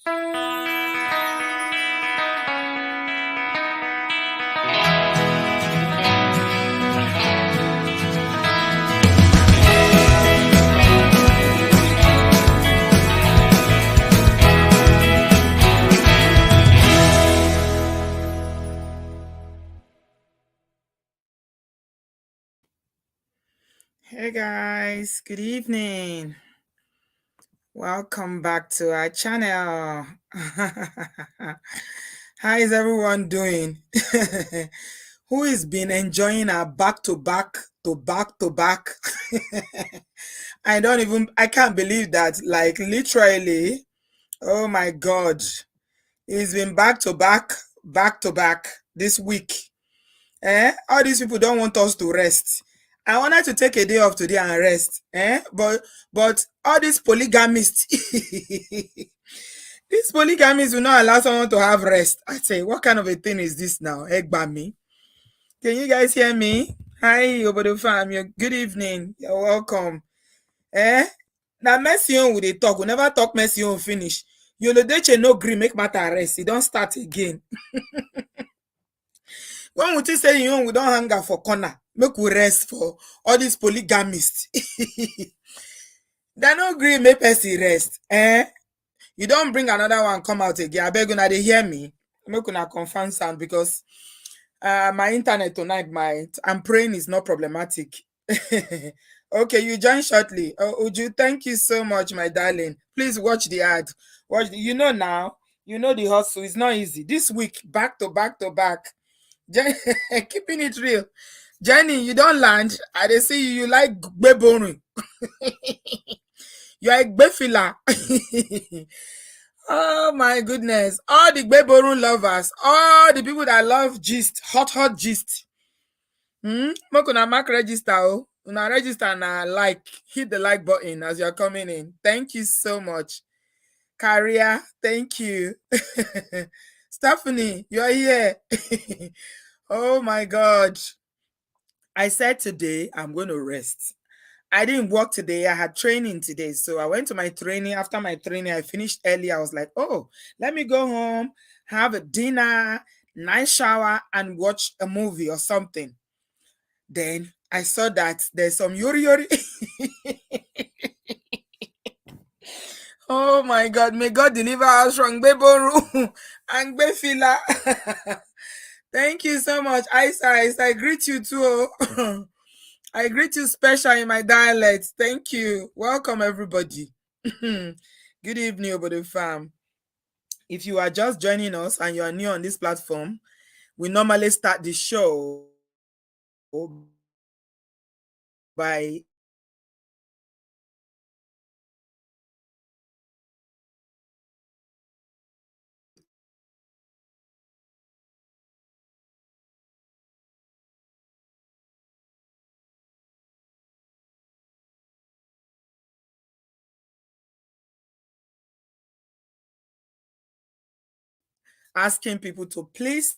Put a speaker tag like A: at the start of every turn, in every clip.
A: Hey guys, good evening. Welcome back to our channel. How is everyone doing? Who has been enjoying our back to back to back to back? I can't believe that. Like literally, oh my God. It's been back to back this week. All these people don't want us to rest. I wanted to take a day off today and rest. But all these polygamists, these polygamists will not allow someone to have rest. I say, what kind of a thing is this now? Egbami. Can you guys hear me? Hi, Obodo fam. Good evening. You're welcome. Now Messi on with the talk. We never talk Messi on finish. Yolodeche no gree make matter rest. He don't start again. When we say we don't hang out for corner, make we rest for all these polygamists. They no agree make person rest. You don't bring another one come out again. I beg una they hear me. Make una confirm sound because my internet tonight, I'm praying is not problematic. Okay, you join shortly. Uju, thank you so much, my darling. Please watch the ad. You know now. You know the hustle. It's not easy. This week, back to back to back. Keeping it real. Jenny, you don't land. I dey see you like gbeborin. You are a gbefila. Oh my goodness. All the gbeborun lovers, all the people that love gist, hot gist. Make una mark register. Oh. Una register and like. Hit the like button as you're coming in. Thank you so much. Career, thank you. Stephanie, you're here. Oh my God. I said today I'm going to rest. I didn't work today. I had training today. So I went to my training. After my training, I finished early. I was like, oh, let me go home, have a dinner, nice shower, and watch a movie or something. Then I saw that there's some yori yori. Oh my God, may God deliver us from Beboru and Befila. Thank you so much, Isa. I greet you too. I greet you special in my dialect. Thank you. Welcome, everybody. Good evening, Obodo fam. If you are just joining us and you are new on this platform, we normally start the show by asking people to please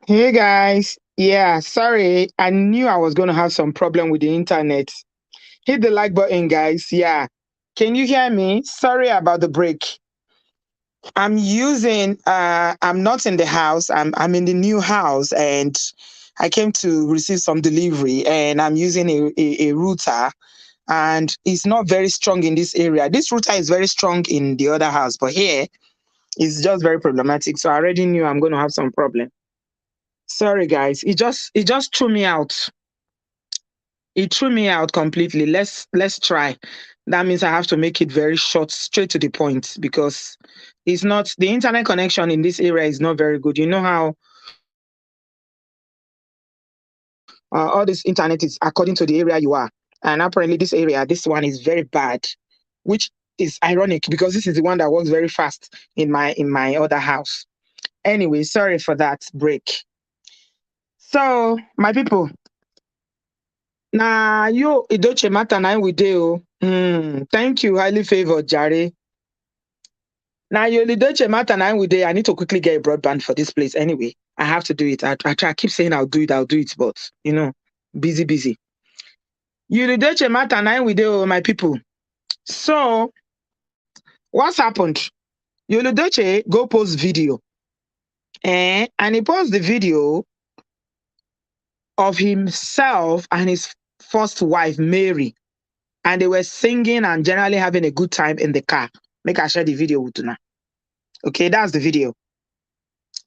B: Hey guys, yeah, sorry, I knew I was going to have some problem with the internet. Hit the like button, guys. Yeah, can you hear me? Sorry about the break. I'm not in the house. I'm in the new house, and I came to receive some delivery, and I'm using a router, and it's not very strong in this area. This router is very strong in the other house, but here it's just very problematic. So I already knew I'm going to have some problem. Sorry guys, it just threw me out. It threw me out completely. Let's try. That means I have to make it very short, straight to the point, because it's not the internet connection in this area is not very good. You know how all this internet is according to the area you are, and apparently this area, this one is very bad, which is ironic because this is the one that works very fast in my other house. Anyway, sorry for that break. So my people, now you Edochie matter na we dey. Thank you, highly favored Jare. Now you Edochie matter na we dey. I need to quickly get a broadband for this place. Anyway, I have to do it. I try. I keep saying I'll do it, but busy. You Edochie matter na we dey, my people. So what's happened? You Edochie go post video, and he posts the video of himself and his first wife Mary, and they were singing and generally having a good time in the car. Make I share the video with you now. Okay, that's the video.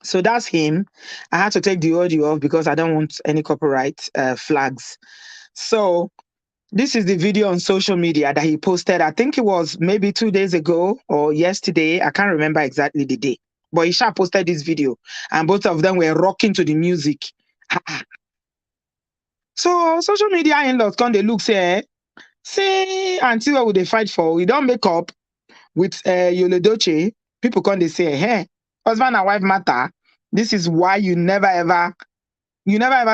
B: So that's him. I had to take the audio off because I don't want any copyright flags. So this is the video on social media that he posted. I think it was maybe 2 days ago or yesterday. I can't remember exactly the day. But Isha posted this video and both of them were rocking to the music. So social media in-laws come they look say until what would they fight for? We don't make up with Edochie. People come they say, hey, husband and wife matter. This is why you never ever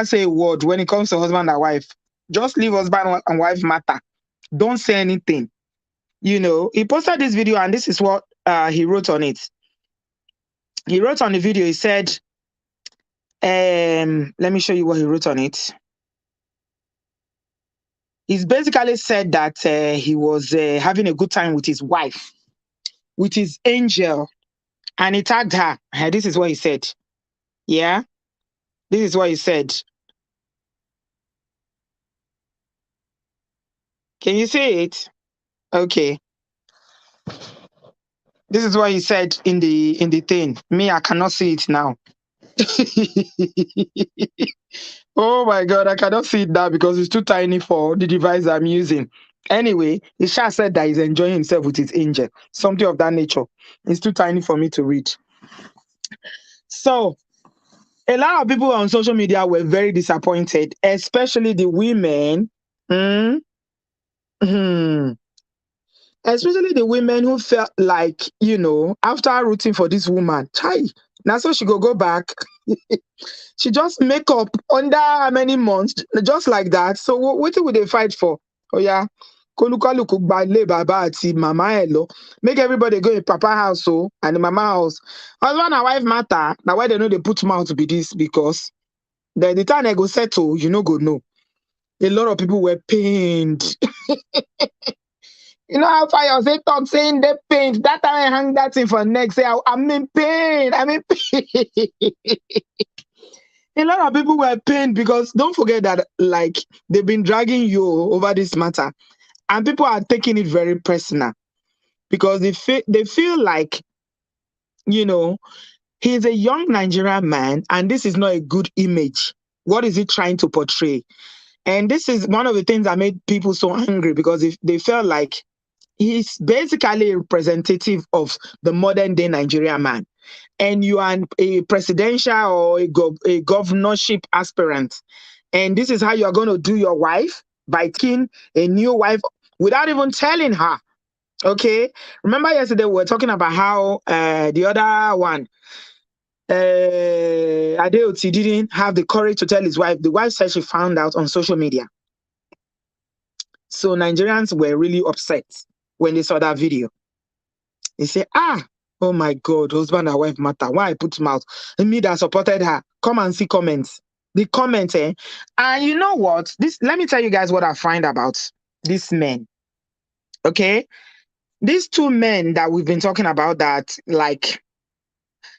B: say a word when it comes to husband and wife. Just leave husband and wife matter. Don't say anything. He posted this video and this is what he wrote on it. He wrote on the video, he said, let me show you what he wrote on it. He's basically said that he was having a good time with his wife, with his angel, and he tagged her. This is what he said. Yeah, this is what he said. Can you see it? Okay. This is what he said in the thing. Me, I cannot see it now. Oh my God, I cannot see it now because it's too tiny for the device I'm using. Anyway, Isha said that he's enjoying himself with his angel, something of that nature. It's too tiny for me to read. So, a lot of people on social media were very disappointed, especially the women. Especially the women who felt like, after rooting for this woman, now so she go back. She just make up under how many months, just like that. So what would they fight for? Oh yeah, mama hello. Make everybody go in papa house and the mama house. Husband and wife matter. Now why they know they put mouth to be this? Because then the time they go settle, go know. A lot of people were pained. You know how far you say talk saying they pain. That time I hang that thing for next. Say I'm in pain. I'm in pain. A lot of people were pained because don't forget that they've been dragging you over this matter, and people are taking it very personal because they feel like he's a young Nigerian man, and this is not a good image. What is he trying to portray? And this is one of the things that made people so angry because if they felt like he's basically a representative of the modern day Nigerian man. And you are a presidential or a governorship aspirant. And this is how you are going to do your wife by taking a new wife without even telling her. Okay. Remember yesterday we were talking about how the other one, Edochie didn't have the courage to tell his wife. The wife said she found out on social media. So Nigerians were really upset when they saw that video. They say, Oh my God, husband and wife matter. Why I put mouth? And me that supported her. Come and see comments. The comments, eh? And you know what? Let me tell you guys what I find about these men. Okay? These two men that we've been talking about that, like,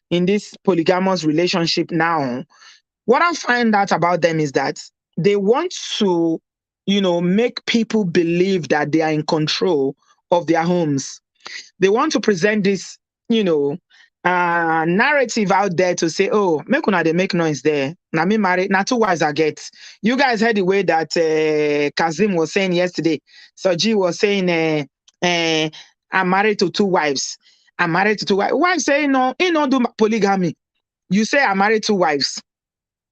B: in this polygamous relationship now, what I find out about them is that they want to, make people believe that they are in control of their homes. They want to present this, narrative out there to say, oh, make una they make noise there. Now me married, now two wives I get. You guys heard the way that Kazim was saying yesterday. Soji was saying, I'm married to two wives. I'm married to two wives. Wife say no, he don't do polygamy. You say I'm married to wives.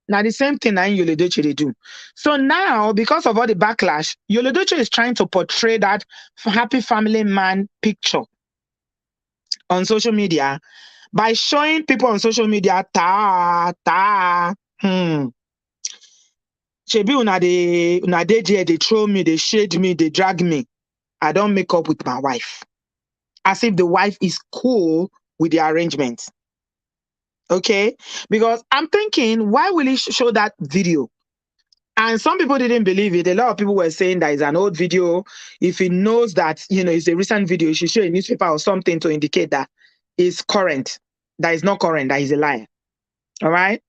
B: Now the same thing in Edochie they do. So now, because of all the backlash, Edochie is trying to portray that happy family man picture on social media by showing people on social media, Shebi una dey there, they throw me, they shade me, they drag me. I don't make up with my wife. As if the wife is cool with the arrangement. Okay? Because I'm thinking, why will he show that video? And some people didn't believe it. A lot of people were saying that it's an old video. If he knows that, it's a recent video, he should show a newspaper or something to indicate that it's current. That is not current, that is a lie. All right?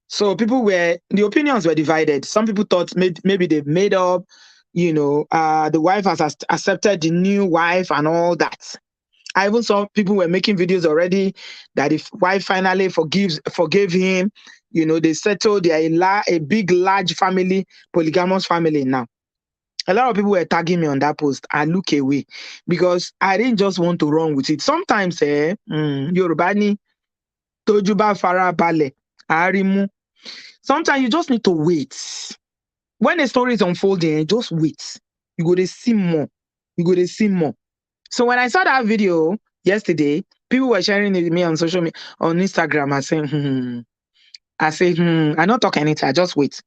B: So the opinions were divided. Some people thought maybe they've made up, the wife has accepted the new wife and all that. I even saw people were making videos already that if wife finally forgave him, they settled. They are a big, large family, polygamous family now. A lot of people were tagging me on that post. I look away because I didn't just want to run with it. Sometimes, Yoruba ni tojuba fara bale arimu. Sometimes you just need to wait. When a story is unfolding, just wait. You go to see more. So when I saw that video yesterday, people were sharing it with me on social media, on Instagram. I said, I don't talk anything. I just wait.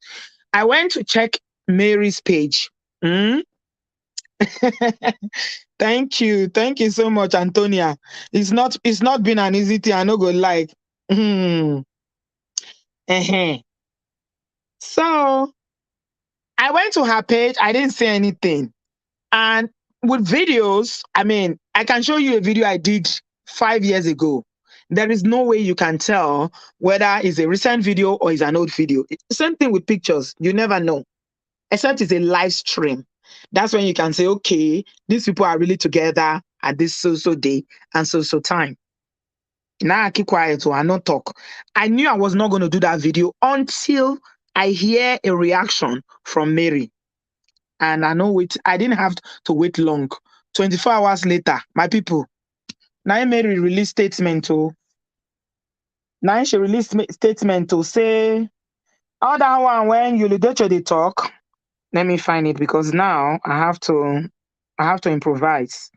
B: I went to check Mary's page. Thank you so much, Antonia. It's not been an easy thing. I no go like. So I went to her page. I didn't say anything. And with videos, I can show you a video I did 5 years ago. There is no way you can tell whether it's a recent video or it's an old video. Same thing with pictures. You never know. Except it's a live stream. That's when you can say, okay, these people are really together at this so day and so time. Now I keep quiet or I not talk. I knew I was not going to do that video until I hear a reaction from Mary. And I didn't have to wait long. 24 hours later, my people, now Mary released statement to say, all that one when you Edochie talk. Let me find it because now I have to improvise.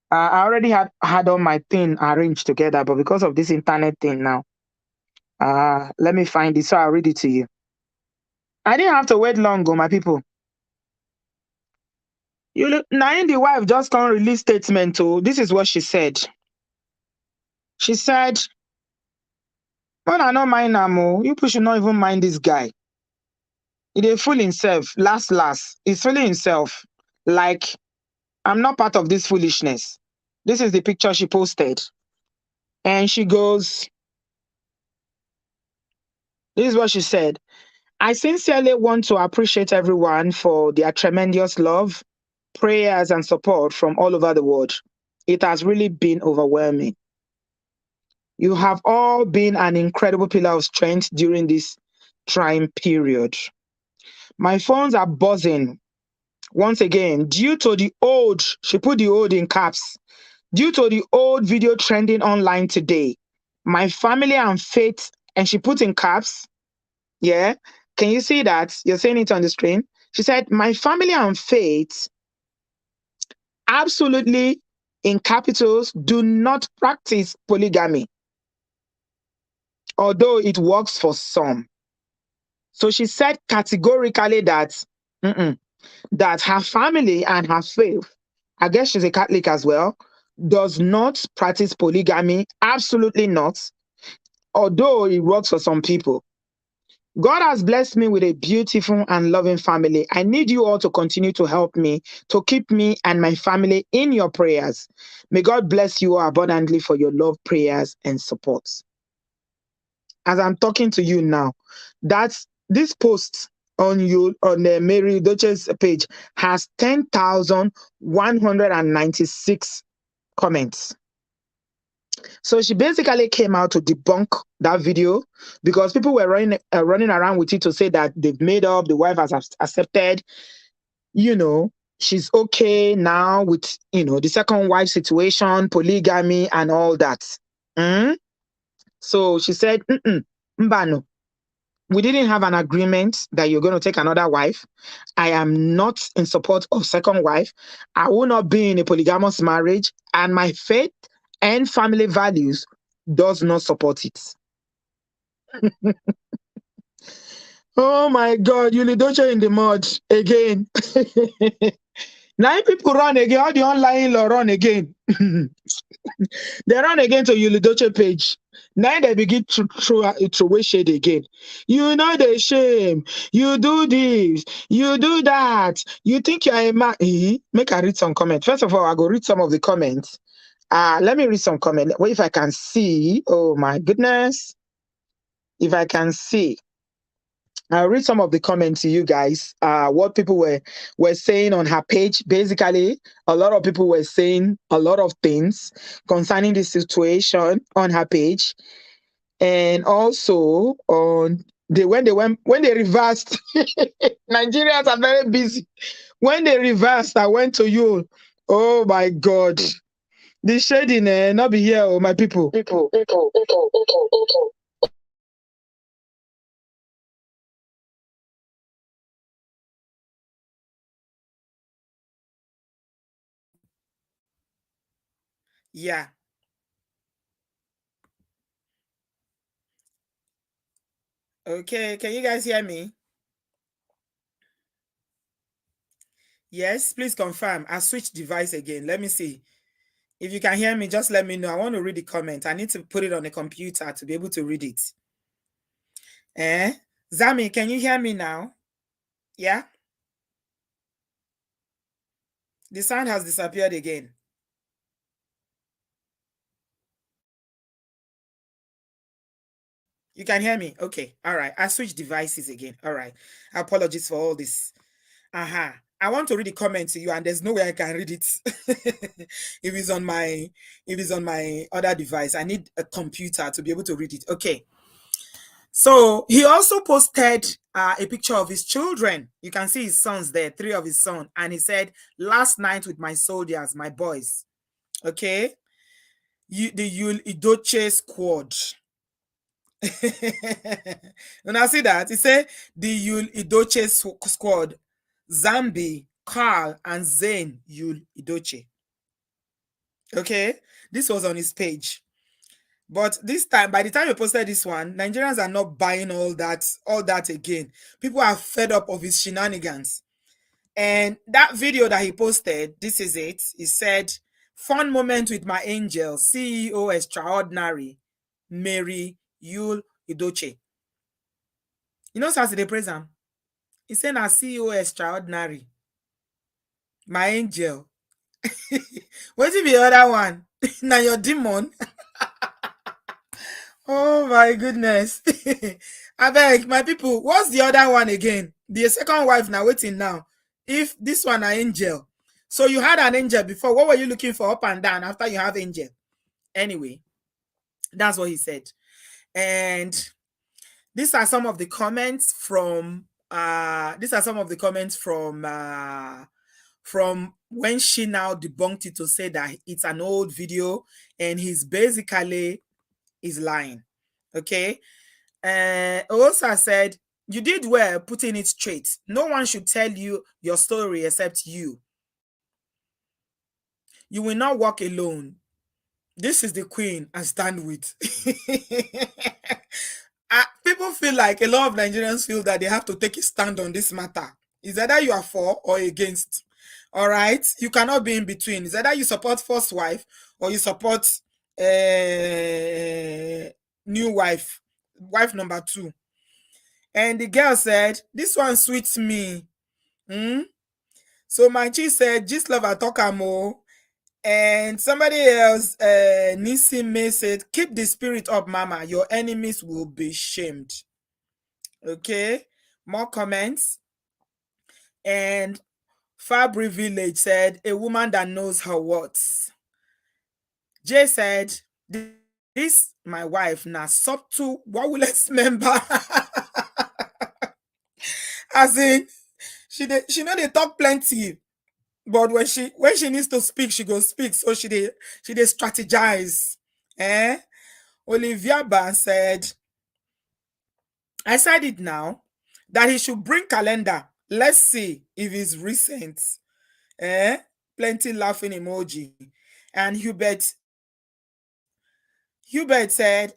B: I already had all my thing arranged together, but because of this internet thing now, let me find it so I'll read it to you. I didn't have to wait long, my people. Now the wife just can't release statement to. This is what she said. She said, "When I don't mind Namo, you should not even mind this guy. He fool himself. Last, he's fooling himself. Like, I'm not part of this foolishness." This is the picture she posted. And she goes, this is what she said. "I sincerely want to appreciate everyone for their tremendous love, prayers, and support from all over the world. It has really been overwhelming. You have all been an incredible pillar of strength during this trying period. My phones are buzzing once again due to the old," she put the old in caps, "due to the old video trending online today. My family and faith," and she put in caps. Yeah. Can you see that? You're seeing it on the screen. She said, "My family and faith absolutely, in capitals, do not practice polygamy, although it works for some." So she said categorically that that her family and her faith, I guess she's a Catholic as well, does not practice polygamy. Absolutely not. Although it works for some people. God has blessed me with a beautiful and loving family. I need you all to continue to help me, to keep me and my family in your prayers. May God bless you all abundantly for your love, prayers, and support. As I'm talking to you now, that's this post on the Mary Edochie's page has 10,196 comments. So she basically came out to debunk that video because people were running around with it to say that they've made up, the wife has accepted, she's okay now with, the second wife situation, polygamy and all that. So she said, Mbano, we didn't have an agreement that you're going to take another wife. I am not in support of second wife. I will not be in a polygamous marriage, and my faith and family values does not support it. Oh my God, Edochie in the mud again. Now people run again, all the online law run again. They run again to Edochie page. Now they begin to throw shade again. You know the shame. You do this. You do that. You think you're a man. Make I read some comments. First of all, I go read some of the comments. Let me read some comments. What if I can see? Oh my goodness. If I can see. I'll read some of the comments to you guys. What people were saying on her page. Basically, a lot of people were saying a lot of things concerning this situation on her page, and also on when they reversed. Nigerians are very busy. When they reversed, I went to you. Oh my God, the shading not be here, oh my people.
A: Yeah. Okay, can you guys hear me? Yes, please confirm. I switched device again. Let me see. If you can hear me, just let me know. I want to read the comment. I need to put it on the computer to be able to read it. Zami, can you hear me now? Yeah? The sound has disappeared again. You can hear me? Okay. All right. I switched devices again. All right. Apologies for all this. I want to read the comment to you, and there's no way I can read it if it's on my other device. I need a computer to be able to read it. Okay. So he also posted a picture of his children. You can see his sons there, 3 of his sons, and he said, "Last night with my soldiers, my boys." Okay, the Edochie squad. When I see that, he said the Edochie squad, Zambi, Carl, and Zane Edochie. Okay, this was on his page. But this time, by the time he posted this one, Nigerians are not buying all that again. People are fed up of his shenanigans. And that video that he posted, this is it. He said, "Fun moment with my angel, CEO extraordinary, Mary Yul Edochie." You know, Saturday praise him. He said, "Now CEO extraordinary, my angel." What's the other one? Now your demon. Oh my goodness. I beg my people, what's the other one again? The second wife now waiting now. If this one an angel. So you had an angel before. What were you looking for up and down after you have angel? Anyway, that's what he said. And these are some of the comments from from when she now debunked it to say that it's an old video and he's basically is lying. Okay. Osa said, "You did well putting it straight. No one should tell you your story except you. You will not walk alone. This is the queen I stand with." People feel like a lot of Nigerians feel that they have to take a stand on this matter. Is either you are for or against. All right. You cannot be in between. Is either you support first wife or you support new wife number 2. And the girl said, this one sweets me. So my chief said, just love talk more. And somebody else, Nisi May said, keep the spirit up, mama. Your enemies will be shamed. Okay, more comments. And Fabry Village said, a woman that knows her words. Jay said, this my wife now subtle wawuless member. As in, she know they talk plenty, but when she needs to speak, she go speak. So she they strategize. Olivia Ban said, I said it now that he should bring calendar. Let's see if it's recent. Plenty laughing emoji. And Hubert said,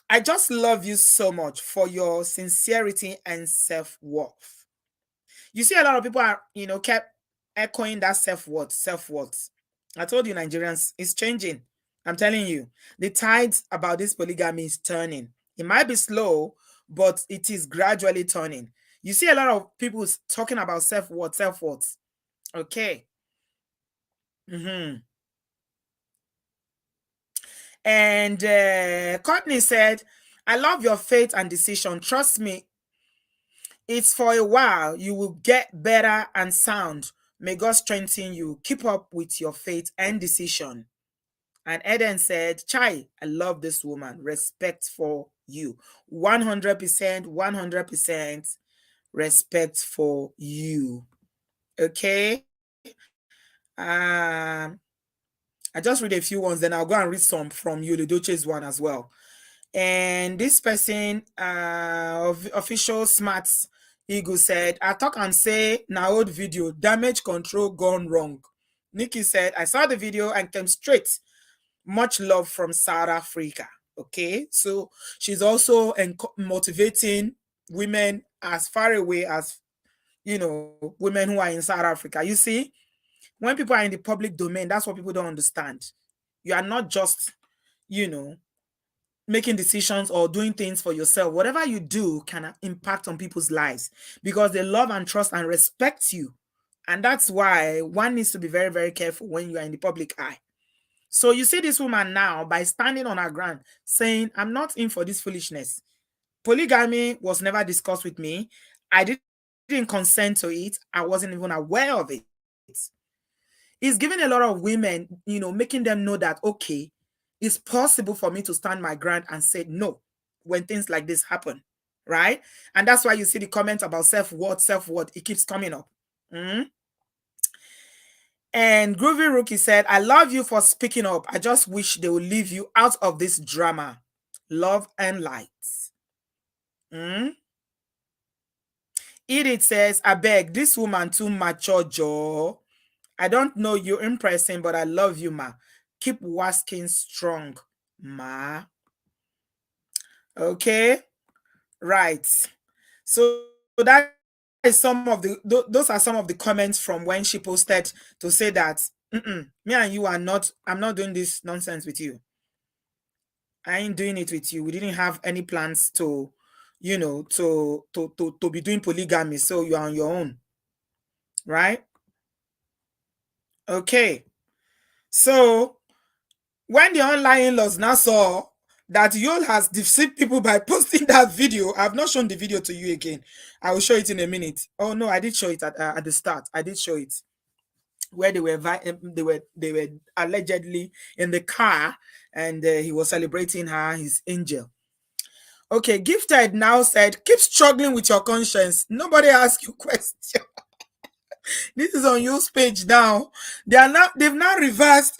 A: I just love you so much for your sincerity and self-worth. You see, a lot of people are, kept echoing that self-worth. I told you, Nigerians, it's changing. I'm telling you, the tides about this polygamy is turning. It might be slow, but it is gradually turning. You see a lot of people talking about self-worth. Okay. And Courtney said, I love your faith and decision. Trust me, it's for a while. You will get better and sound. May God strengthen you. Keep up with your faith and decision. And Eden said, Chai, I love this woman. Respect for you. 100%, 100% respect for you. Okay? I just read a few ones, then I'll go and read some from Edochie's one as well. And this person, official Smarts Eagle said, I talk and say, now old video, damage control gone wrong. Nikki said, I saw the video and came straight. Much love from South Africa. Okay, so she's also motivating women as far away as, women who are in South Africa. You see, when people are in the public domain, that's what people don't understand. You are not just, making decisions or doing things for yourself. Whatever you do can impact on people's lives because they love and trust and respect you. And that's why one needs to be very, very careful when you are in the public eye. So you see this woman now, by standing on her ground, saying, I'm not in for this foolishness. Polygamy was never discussed with me. I didn't consent to it. I wasn't even aware of it. It's giving a lot of women, making them know that, okay, it's possible for me to stand my ground and say no when things like this happen, right? And that's why you see the comment about self-worth, it keeps coming up. And Groovy Rookie said, I love you for speaking up. I just wish they would leave you out of this drama. Love and light. Edith says, I beg, this woman too mature, Joe. I don't know you're impressing, but I love you, ma. Keep wasking strong, ma. Okay? Right. So that is some of the, those are some of the comments from when she posted to say that, me and you are not, I'm not doing this nonsense with you. I ain't doing it with you. We didn't have any plans to, to be doing polygamy. So you're on your own. Right? Okay. So when the online in-laws now saw that Yul has deceived people by posting that video, I've not shown the video to you again. I will show it in a minute. Oh no, I did show it at the start. I did show it where they were allegedly in the car, and he was celebrating her, his angel. Okay, Gifted now said, keep struggling with your conscience. Nobody asked you question. This is on Yul's page now. They've now reversed.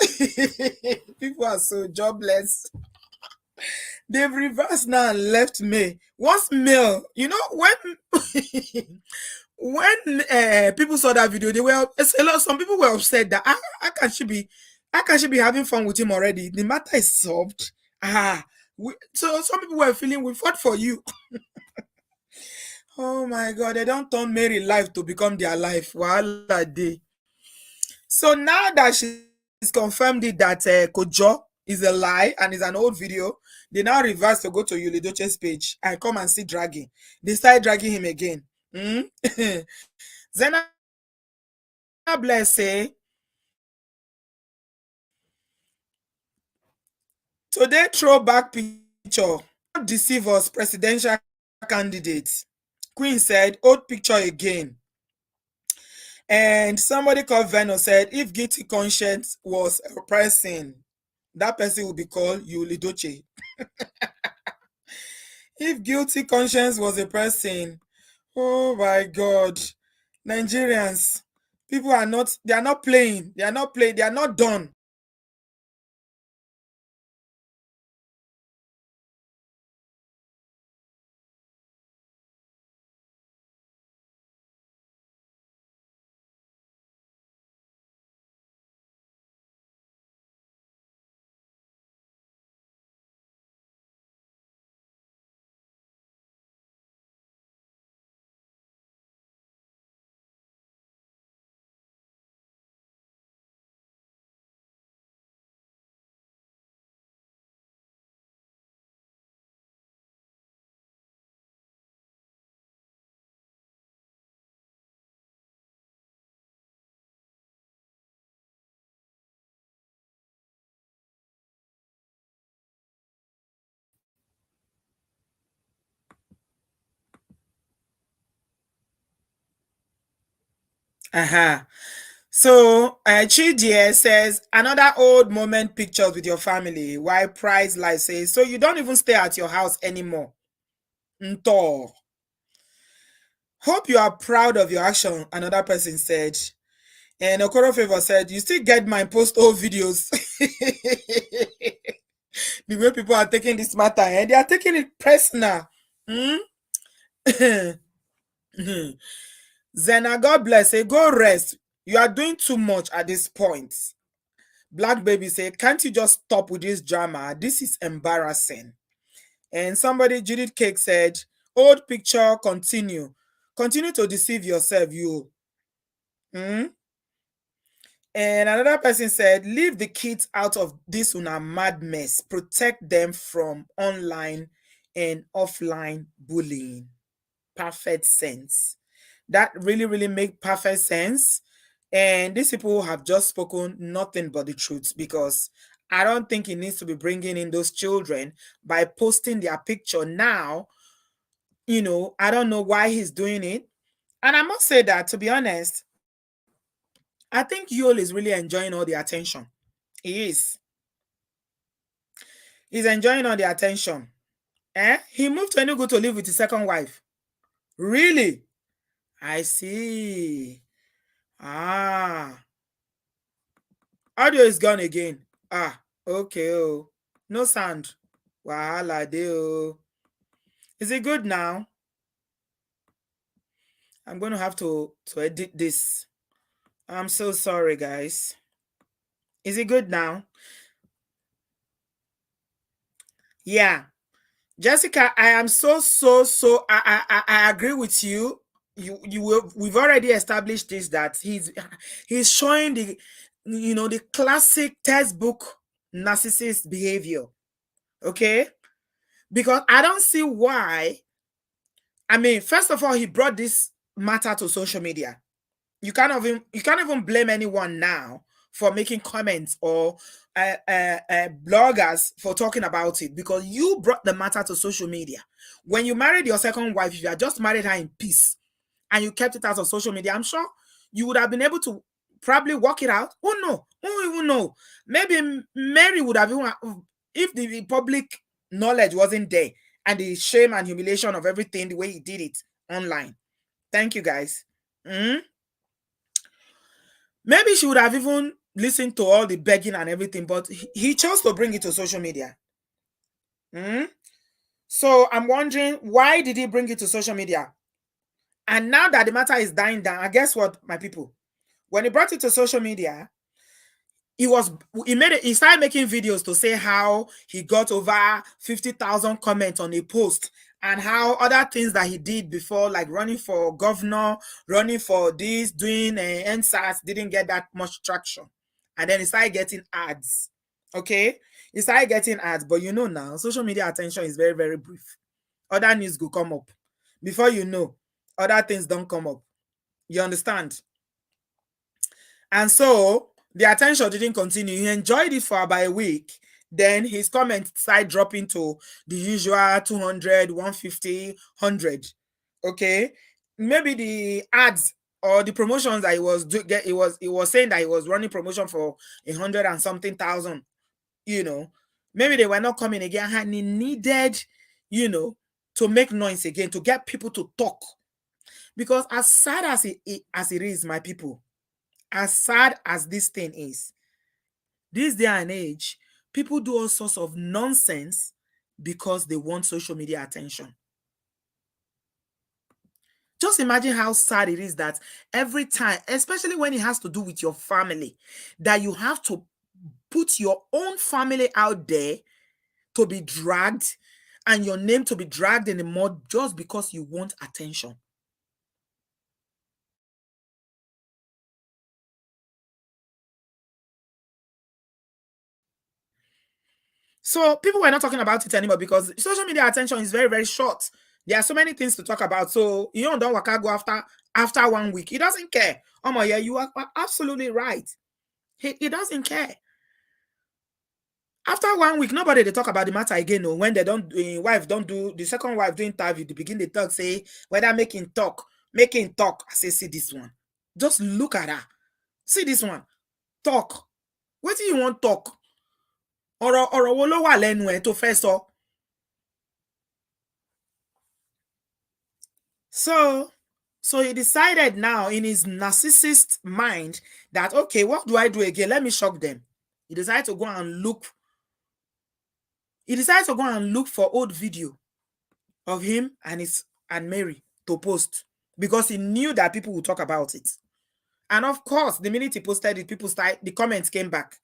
A: People are so jobless. They've reversed now and left May. What's May? When people saw that video, some people were upset that how can she be having fun with him already? The matter is solved. So some people were feeling we fought for you. Oh my God, they don't turn Mary life to become their life. Wahala day. So now that she's confirmed it that Kojo is a lie and is an old video. They now reverse to go to Edochie's page and come and see dragging. They start dragging him again. Zena Bless say, today throwback picture, not deceive us, presidential candidates. Queen said, old picture again. And somebody called Veno said, if guilty conscience was a person, that person would be called Edochie. If guilty conscience was a person, oh my God, Nigerians, people are not, they are not playing, they are not playing, they are not done. So Chidie says, another old moment pictures with your family. Why Price Life says, so you don't even stay at your house anymore. Nto. Hope you are proud of your action, another person said. And Okoro Favor said, you still get my post old videos. The way people are taking this matter, and they are taking it personal. Zena, God bless. Say, go rest. You are doing too much at this point. Black Baby say, can't you just stop with this drama? This is embarrassing. And somebody, Judith Cake said, old picture, continue. Continue to deceive yourself, you. And another person said, leave the kids out of this una mad mess. Protect them from online and offline bullying. Perfect sense. That really, really make perfect sense. And these people have just spoken nothing but the truth, because I don't think he needs to be bringing in those children by posting their picture now. I don't know why he's doing it. And I must say that, to be honest, I think Yul is really enjoying all the attention. He is. He's enjoying all the attention. He moved to Enugu to live with his second wife. Really? I see. Audio is gone again. Okay. Oh, no sound. Wahala dey. Is it good now? I'm going to have to edit this. I'm so sorry, guys. Is it good now? Yeah. Jessica, I am so I agree with you. We've already established this, that he's showing the classic textbook narcissist behavior. Okay? Because I don't see why. I mean, first of all, he brought this matter to social media. You can't even blame anyone now for making comments, or bloggers for talking about it, because you brought the matter to social media. When you married your second wife, if you had just married her in peace and you kept it out of social media, I'm sure you would have been able to probably work it out. Who know? Who even know? Maybe Mary would have even, if the public knowledge wasn't there and the shame and humiliation of everything, the way he did it online. Thank you, guys. Maybe she would have even listened to all the begging and everything, but he chose to bring it to social media. So I'm wondering, why did he bring it to social media? And now that the matter is dying down, and guess what, my people? When he brought it to social media, he started making videos to say how he got over 50,000 comments on a post, and how other things that he did before, like running for governor, running for this, doing EXP0SES, didn't get that much traction. And then he started getting ads. Okay? He started getting ads. But you know now, social media attention is very, very brief. Other news will come up. Before you know, other things don't come up. You understand? And so the attention didn't continue. He enjoyed it for about a week. Then his comments started dropping to the usual 200, 150, 100. Okay. Maybe the ads or the promotions that he was saying that he was running promotion for 100 and something thousand, maybe they were not coming again, and he needed, to make noise again, to get people to talk. Because as sad as it is, my people, as sad as this thing is, this day and age, people do all sorts of nonsense because they want social media attention. Just imagine how sad it is that every time, especially when it has to do with your family, that you have to put your own family out there to be dragged, and your name to be dragged in the mud just because you want attention. So people were not talking about it anymore because social media attention is very, very short. There are so many things to talk about. So you don't waka go after 1 week. He doesn't care. Oh my, yeah, you are absolutely right. He doesn't care. After 1 week, nobody they talk about the matter again. No, when they don't, the second wife do interview, they begin the talk, say whether making talk. I say, see this one. Just look at her. See this one. Talk. What do you want talk? Ọ̀rọ̀ wo ló wà lẹ́nu ẹ̀ tó fẹ́ sọ? So he decided now in his narcissist mind that, okay, what do I do again? Let me shock them. He decided to go and look. He decided to go and look for old video of him and Mary to post, because he knew that people would talk about it. And of course, the minute he posted it, the comments came back.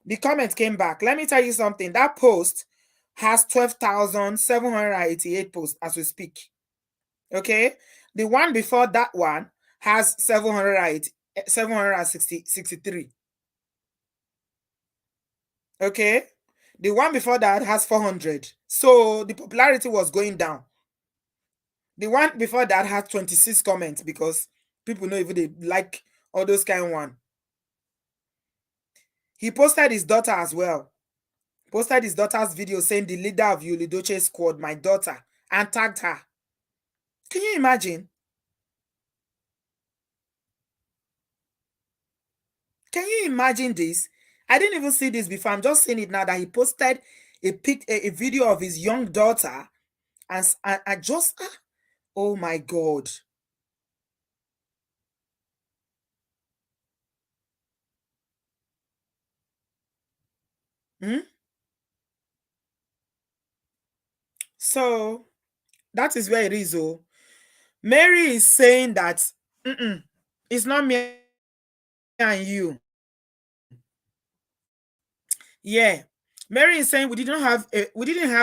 A: The comments came back. Let me tell you something. That post has 12,788 posts as we speak. Okay? The one before that one has 763. Okay? The one before that has 400. So the popularity was going down. The one before that had 26 comments because people know if they like all those kind of one. He posted his daughter as well. Posted his daughter's video saying the leader of Edochie squad, my daughter, and tagged her. Can you imagine? Can you imagine this? I didn't even see this before. I'm just seeing it now that he posted a video of his young daughter, and I just, oh my God. So that is where it is. Oh, Mary is saying that it's not me and you. Yeah, Mary is saying we didn't have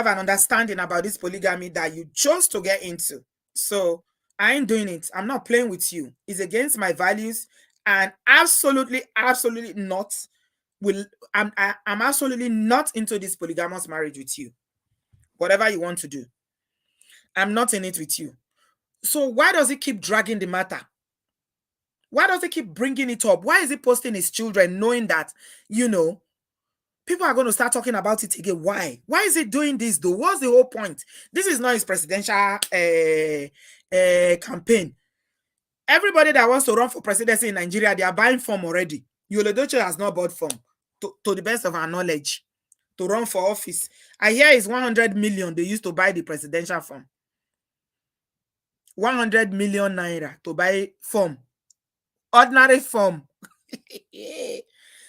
A: an understanding about this polygamy that you chose to get into. So I ain't doing it. I'm not playing with you. It's against my values, and absolutely not. I'm absolutely not into this polygamous marriage with you. Whatever you want to do, I'm not in it with you. So why does he keep dragging the matter? Why does he keep bringing it up? Why is he posting his children knowing that, people are going to start talking about it again? Why? Why is he doing this though? What's the whole point? This is not his presidential campaign. Everybody that wants to run for presidency in Nigeria, they are buying form already. Edochie has not bought form, to the best of our knowledge, to run for office. I hear it's 100 million they used to buy the presidential form. 100 million naira to buy form. Ordinary form.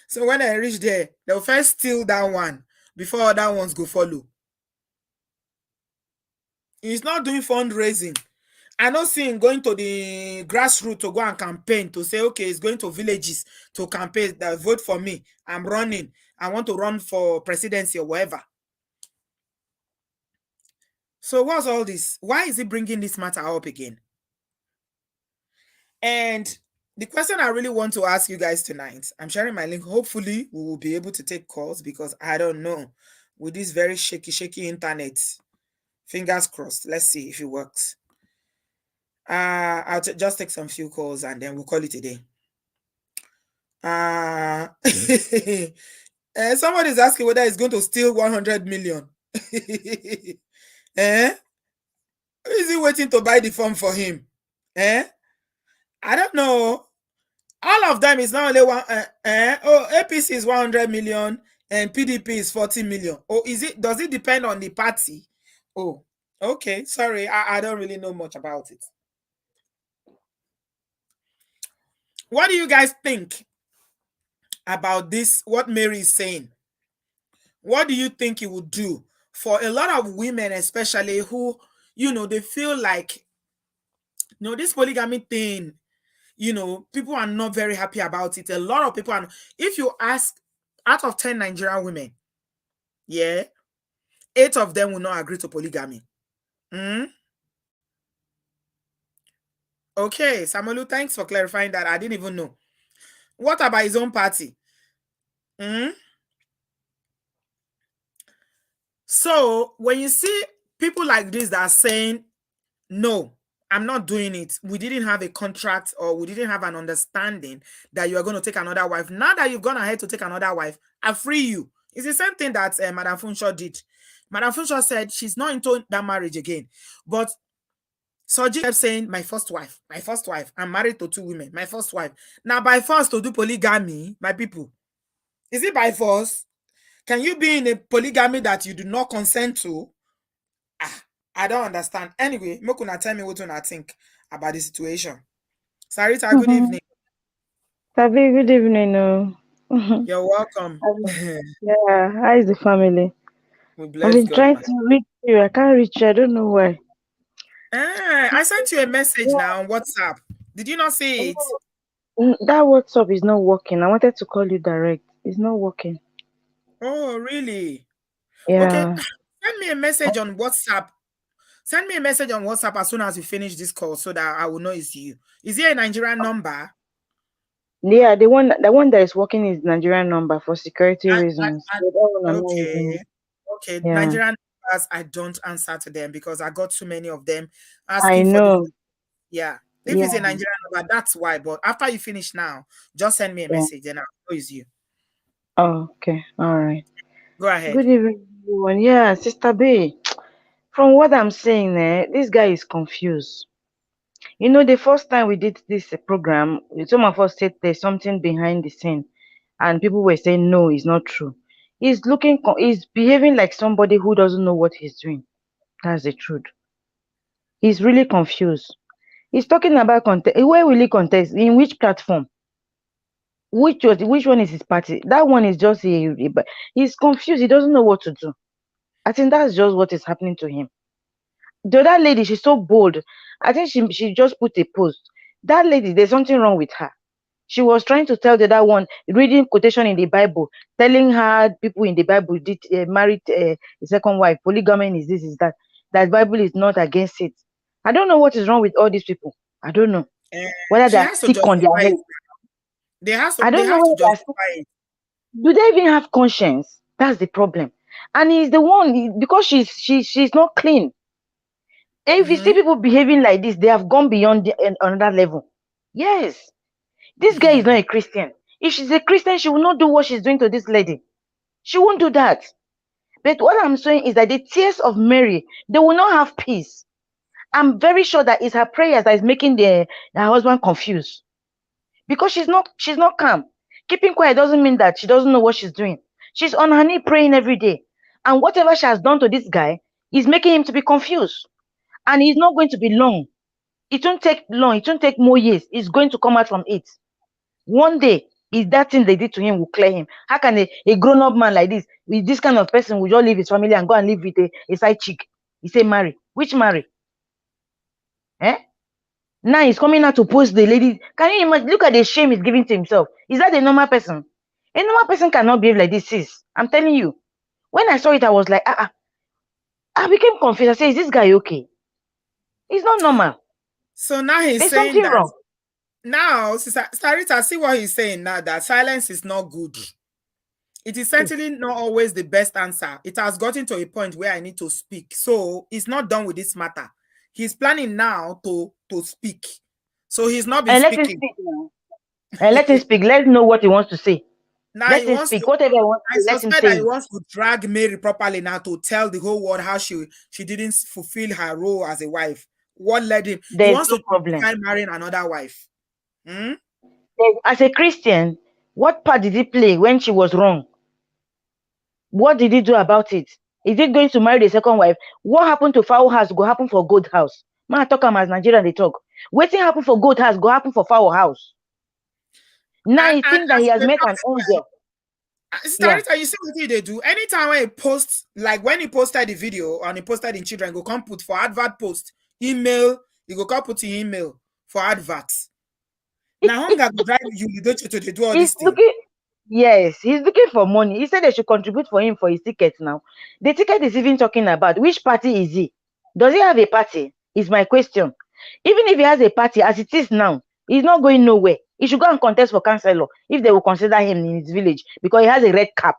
A: So when I reach there, they'll first steal that one before other ones go follow. He's not doing fundraising. I don't see him going to the grassroots to go and campaign, to say, okay, he's going to villages to campaign that vote for me. I'm running. I want to run for presidency or whatever. So what's all this? Why is he bringing this matter up again? And The question I really want to ask you guys tonight, I'm sharing my link. Hopefully, we will be able to take calls because I don't know. With this very shaky internet, fingers crossed. Let's see if it works. I'll just take some few calls and then we'll call it a day. Somebody's asking whether he's going to steal 100 million. Eh? Is he waiting to buy the farm for him? Eh? I don't know. All of them is not only one. APC is 100 million and PDP is 40 million. Oh, is it? Does it depend on the party? Oh, okay. Sorry, I don't really know much about it. What do you guys think about this? What Mary is saying? What do you think it would do for a lot of women, especially who, they feel like, this polygamy thing, people are not very happy about it. A lot of people are. If you ask, out of 10 Nigerian women, 8 of them will not agree to polygamy. Okay, Samolu, thanks for clarifying that. I didn't even know. What about his own party? So when you see people like this that are saying, no, I'm not doing it. We didn't have a contract or we didn't have an understanding that you are going to take another wife. Now that you've gone ahead to take another wife, I free you. It's the same thing that Madam Funshaw did. Madam Funshaw said she's not into that marriage again. But Soji kept saying, my first wife. I'm married to 2 women. My first wife. Now by force to do polygamy, my people. Is it by force? Can you be in a polygamy that you do not consent to? I don't understand. Anyway, Mokuna, tell me what you think about the situation. Sarita, good evening.
C: Tabi, good evening.
A: You're welcome.
C: Yeah, how is the family?
A: We
C: I've been
A: bless God.
C: trying to reach you. I can't reach you. I don't know why.
A: I sent you a message now on WhatsApp. Did you not see it?
C: That WhatsApp is not working. I wanted to call you direct. It's not working.
A: Oh, really?
C: Yeah.
A: Okay. Send me a message on WhatsApp. Send me a message on WhatsApp as soon as you finish this call so that I will know it's you. Is it a Nigerian number?
C: Yeah, the one that is working is Nigerian number for security reasons.
A: Okay.
C: Yeah.
A: Nigerian numbers, I don't answer to them because I got too many of them
C: I
A: asking for
C: know.
A: Yeah. If it's a Nigerian number, that's why. But after you finish now, just send me a message and I'll know it's you.
C: Oh, okay. All right.
A: Go ahead.
C: Good evening, everyone. Yeah, Sister B. From what I'm saying, this guy is confused. The first time we did this program, some of us said there's something behind the scene, and people were saying no, it's not true. He's behaving like somebody who doesn't know what he's doing. That's the truth. He's really confused. He's talking about contest. Where will he contest? In which platform? Which one is his party? That one is just he's confused. He doesn't know what to do. I think that's just what is happening to him. The other lady, she's so bold. I think she just put a post. That lady, there's something wrong with her. She was trying to tell the other one, reading quotation in the Bible, telling her people in the Bible did married a second wife, polygamy is this, is that. That Bible is not against it. I don't know what is wrong with all these people. I don't know whether they are sick on their head. I don't know whether they are sick. Do they even have conscience? That's the problem. And he's the one because she's not clean. If you see people behaving like this, they have gone beyond another level. Yes. This guy is not a Christian. If she's a Christian, she will not do what she's doing to this lady. She won't do that. But what I'm saying is that the tears of Mary, they will not have peace. I'm very sure that it's her prayers that is making her husband confused. Because she's not calm. Keeping quiet doesn't mean that she doesn't know what she's doing. She's on her knee praying every day. And whatever she has done to this guy is making him to be confused. And it's not going to be long. It won't take long. It won't take more years. It's going to come out from it. One day, is that thing they did to him will clear him. How can a grown-up man like this, with this kind of person, will just leave his family and go and live with a side chick? He say marry. Which marry? Now he's coming out to post the lady. Can you imagine? Look at the shame he's giving to himself. Is that a normal person? A normal person cannot behave like this, sis. I'm telling you. When I saw it, I was like, I became confused. I said, is this guy okay? He's not normal.
A: So now he's
C: There's
A: saying
C: something
A: that.
C: wrong.
A: Now, Sister Starita, see what he's saying now, that silence is not good. It is certainly not always the best answer. It has gotten to a point where I need to speak. So he's not done with this matter. He's planning now to speak. So he's not been
C: And let him
A: speaking.
C: speak now. And let him speak. Let's know what he wants to say.
A: Now
C: Let
A: he
C: him
A: wants
C: speak.
A: to.
C: Whatever he wants
A: I
C: to say, let him
A: suspect that
C: say
A: he
C: it.
A: wants to drag Mary properly now to tell the whole world how she didn't fulfill her role as a wife. What led him? He
C: There's
A: wants
C: no
A: to
C: problem.
A: try marrying another wife.
C: As a Christian, what part did he play when she was wrong? What did he do about it? Is it going to marry the second wife? What happened to foul house go happen for goat house? Man, I talk am as Nigerian they talk. Wetin happen for goat house go happen for foul house. Now he
A: And
C: think that
A: as
C: he has
A: they
C: met
A: talk
C: an
A: as
C: angel.
A: well,
C: Yeah.
A: Starita, you see what they do? Anytime when he posts, like when he posted the video and he posted in children, go come put for advert post, email, you go come put in email for adverts. Now hunger go drive you don't to do all
C: He's
A: this thing.
C: looking, yes, he's looking for money. He said they should contribute for him for his ticket now. The ticket is even talking about which party is he? Does he have a party? Is my question. Even if he has a party, as it is now, he's not going nowhere. He should go and contest for councillor if they will consider him in his village because he has a red cap.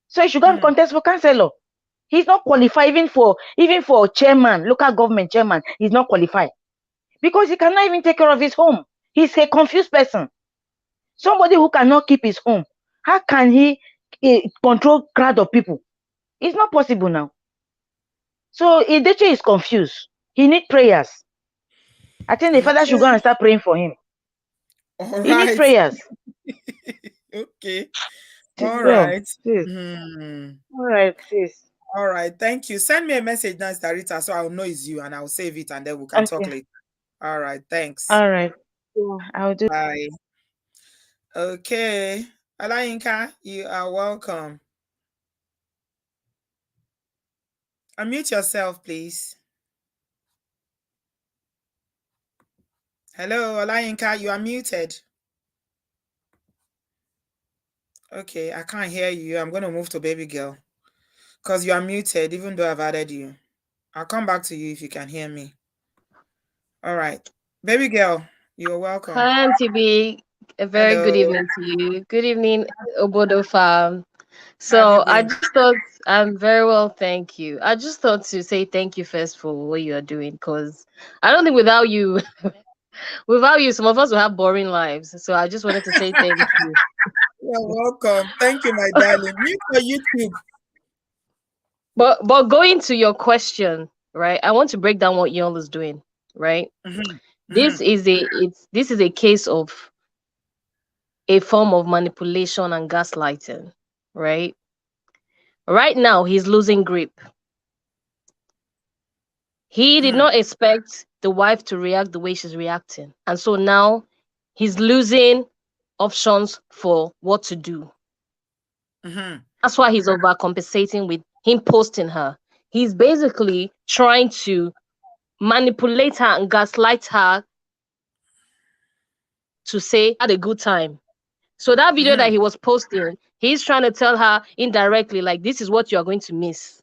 C: So he should go and contest for councillor. He's not qualified even for chairman, local government chairman. He's not qualified because he cannot even take care of his home. He's a confused person. Somebody who cannot keep his home. How can he control crowd of people? It's not possible now. So Edochie is confused. He needs prayers. I think the father should go and start praying for him.
A: All
C: He needs
A: right.
C: prayers.
A: Okay.
C: Sis,
A: All
C: well,
A: right.
C: sis.
A: Hmm.
C: All right, sis.
A: All right. Thank you. Send me a message now, Starita, so I'll know it's you and I'll save it and then we can talk
C: Okay.
A: later. All right. Thanks.
C: All right. Yeah, I'll do.
A: Bye. Okay. Alayinka, you are welcome. Unmute yourself, please. Hello, Alayinka, you are muted. Okay, I can't hear you. I'm going to move to baby girl because you are muted, even though I've added you. I'll come back to you if you can hear me. All right. Baby girl, you're welcome.
D: Hi, Auntie B. A very good evening to you. Good evening, Obodo fam. So I just thought I'm very well, thank you. I just thought to say thank you first for what you are doing, because I don't think without you, some of us will have boring lives. So I just wanted to say thank you.
A: You're welcome. Thank you, my darling. Mute for YouTube.
D: But going to your question, right? I want to break down what y'all is doing, right? This is a case of a form of manipulation and gaslighting, right? Right now, he's losing grip. He did not expect the wife to react the way she's reacting. And so now he's losing options for what to do. That's why he's overcompensating with him posting her. He's basically trying to manipulate her and gaslight her to say had a good time. So that video that he was posting, he's trying to tell her indirectly, like, this is what you're going to miss.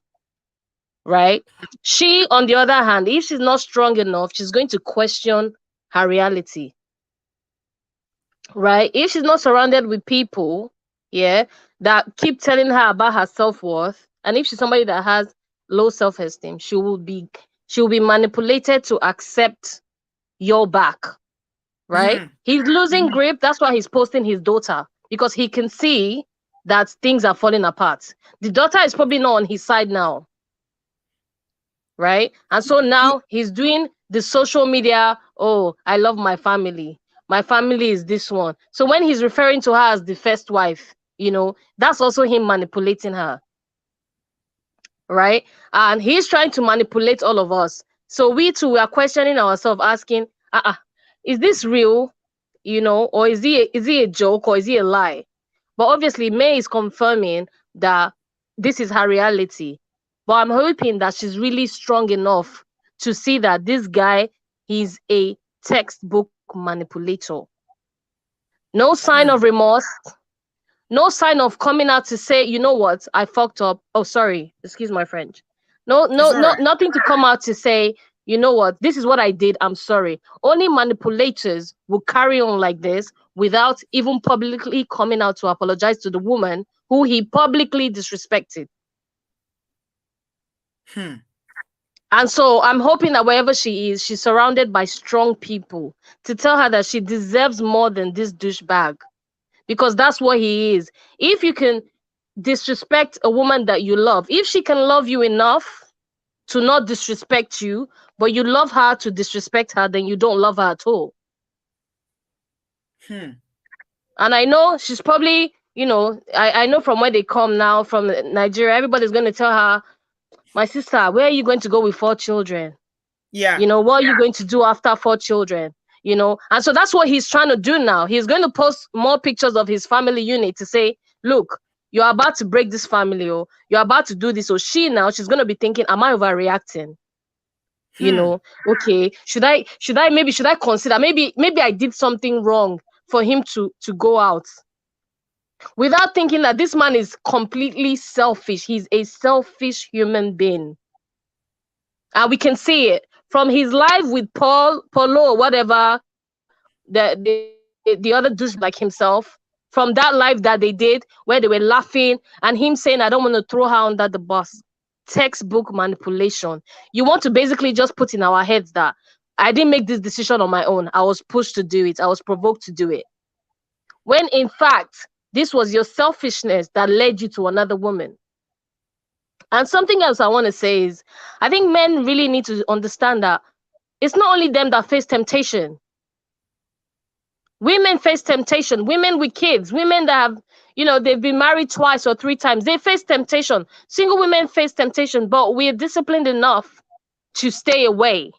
D: Right? She, on the other hand, if she's not strong enough, she's going to question her reality. Right? If she's not surrounded with people, that keep telling her about her self-worth, and if she's somebody that has low self-esteem, she will be manipulated to accept your back. Right? He's losing grip. That's why he's posting his daughter, because he can see that things are falling apart. The daughter is probably not on his side now. Right? And so now he's doing the social media. Oh, I love my family. My family is this one. So when he's referring to her as the first wife, that's also him manipulating her. Right? And he's trying to manipulate all of us. So we too are questioning ourselves, asking, is this real? Or is he a joke, or is he a lie? But obviously May is confirming that this is her reality. But I'm hoping that she's really strong enough to see that this guy, he's a textbook manipulator. No sign of remorse. No sign of coming out to say, you know what, I fucked up. Oh, sorry. Excuse my French. Nothing to come out to say, you know what, this is what I did, I'm sorry. Only manipulators will carry on like this without even publicly coming out to apologize to the woman who he publicly disrespected. And so I'm hoping that wherever she is, she's surrounded by strong people to tell her that she deserves more than this douchebag, because that's what he is. If you can disrespect a woman that you love, if she can love you enough to not disrespect you, but you love her to disrespect her, then you don't love her at all. And I know she's probably, you know, I know from where they come now, from Nigeria, everybody's going to tell her, my sister, where are you going to go with 4 children?
A: Yeah.
D: You know, what are you going to do after 4 children? You know, and so that's what he's trying to do now. He's going to post more pictures of his family unit to say, look, you're about to break this family, or you're about to do this. So she's going to be thinking, am I overreacting? You know, okay, should I consider, maybe I did something wrong for him to go out, without thinking that this man is completely selfish. He's a selfish human being. And we can see it from his life with Polo, or whatever, the other dude like himself, from that life that they did where they were laughing and him saying, I don't want to throw her under the bus. Textbook manipulation. You want to basically just put in our heads that I didn't make this decision on my own. I was pushed to do it. I was provoked to do it. When in fact, this was your selfishness that led you to another woman. And something else I want to say is, I think men really need to understand that it's not only them that face temptation. Women face temptation. Women with kids, women that have, you know, they've been married 2 or 3 times. They face temptation. Single women face temptation, but we're disciplined enough to stay away,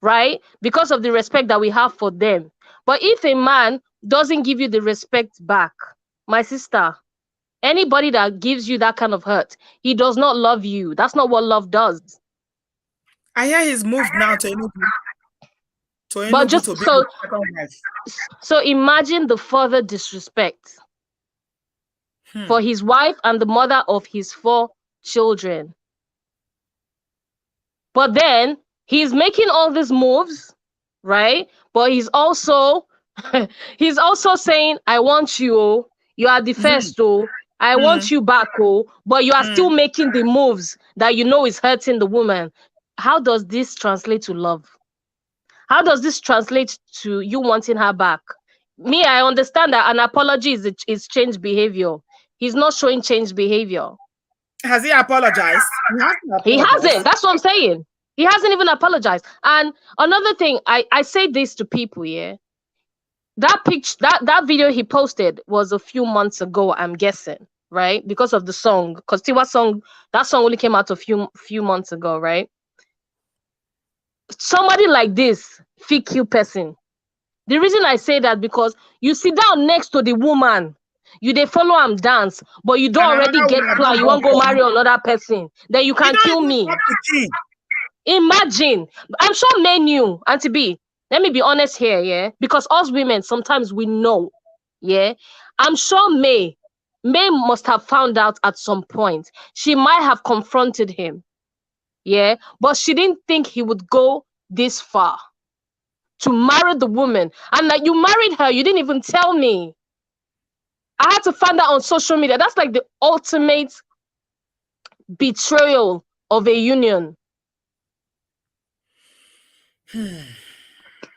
D: right? Because of the respect that we have for them. But if a man doesn't give you the respect back, my sister, anybody that gives you that kind of hurt, he does not love you. That's not what love does.
A: I hear he's moved now to Enugu.
D: But just so imagine the further disrespect for his wife and the mother of his 4 children. But then he's making all these moves, right? But he's also saying, I want you, you are the first, I want you back, but you are still making the moves that you know is hurting the woman. How does this translate to love? How does this translate to you wanting her back? Me, I understand that an apology is changed behavior. He's not showing changed behavior.
A: Has he apologized?
D: He hasn't. That's what I'm saying. He hasn't even apologized. And another thing, I say this to people, yeah. That video he posted was a few months ago, I'm guessing, right? Because of the song. Because that song only came out a few months ago, right? Somebody like this, FQ person. The reason I say that, because you sit down next to the woman, you they follow him dance, but you don't already get plan. You won't go marry another person. Then you can kill me. Imagine. I'm sure men knew, Auntie B. Let me be honest here, yeah? Because us women, sometimes we know, yeah? I'm sure May must have found out at some point. She might have confronted him, yeah? But she didn't think he would go this far to marry the woman. And like, you married her, you didn't even tell me. I had to find out on social media. That's like the ultimate betrayal of a union.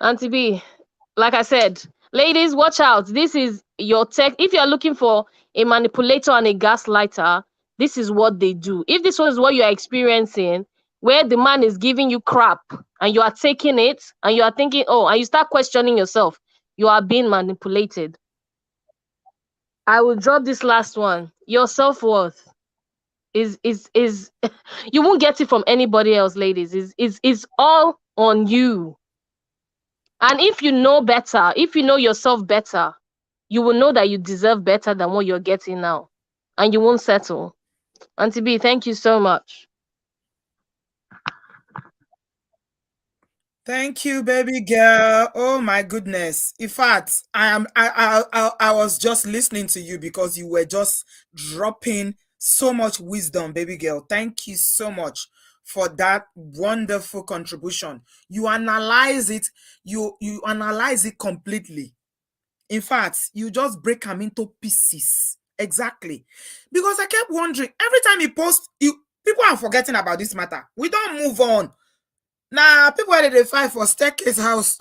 D: Auntie B, like I said, ladies, watch out. This is your tech. If you're looking for a manipulator and a gaslighter, this is what they do. If this was what you're experiencing, where the man is giving you crap and you are taking it and you are thinking, oh, and you start questioning yourself, you are being manipulated. I will drop this last one. Your self-worth is you won't get it from anybody else, ladies. Is all on you. And if you know better, if you know yourself better, you will know that you deserve better than what you're getting now. And you won't settle. Auntie B, thank you so much.
A: Thank you, baby girl. Oh my goodness. In fact, I was just listening to you because you were just dropping so much wisdom, baby girl. Thank you so much for that wonderful contribution. You analyze it, you analyze it completely. In fact, you just break them into pieces. Exactly. Because I kept wondering, every time you post, people are forgetting about this matter. We don't move on. Now, people are they fight for staircase house.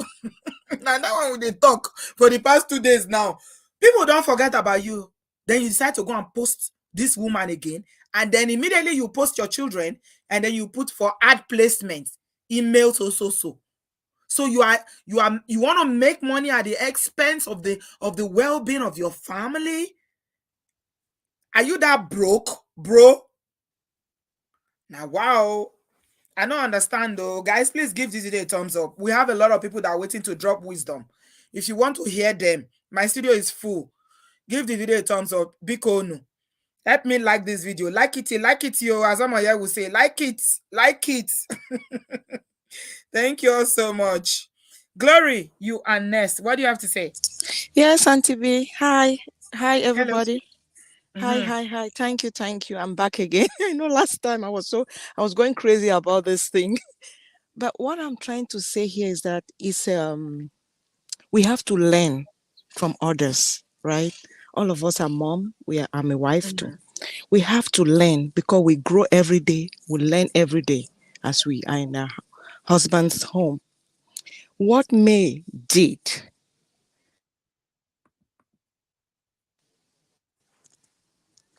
A: Now, that one they talk for the past 2 days now. People don't forget about you. Then you decide to go and post this woman again. And then immediately you post your children. And then you put for ad placement, email so. So you want to make money at the expense of the well-being of your family? Are you that broke, bro? Now, wow. I don't understand though. Guys, please give this video a thumbs up. We have a lot of people that are waiting to drop wisdom. If you want to hear them, my studio is full. Give the video a thumbs up. Bikono. Help me like this video. Like it, yo. As Amaya will say, like it. Thank you all so much. Glory, you are next. What do you have to say?
E: Yes, Auntie B. Hi everybody.
A: Hello.
E: Hi. Thank you. I'm back again. I know last time I was going crazy about this thing. But what I'm trying to say here is that we have to learn from others, right? All of us are mom. I'm a wife too. We have to learn because we grow every day. We learn every day as we are in our husband's home. What May did.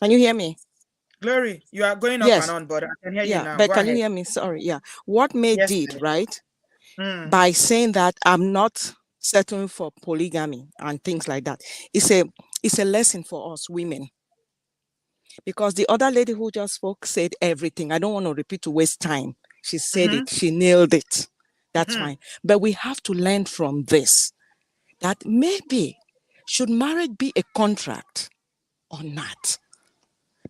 E: Can you hear me?
A: Glory, you are going up and on, but I can hear you now.
E: But
A: Go
E: can
A: ahead.
E: you hear me? Sorry. Yeah. What May did, right?
A: By
E: saying that I'm not settling for polygamy and things like that. It's a lesson for us women. Because the other lady who just spoke said everything. I don't want to repeat to waste time. She said it. She nailed it. That's fine. But we have to learn from this. That maybe should marriage be a contract or not?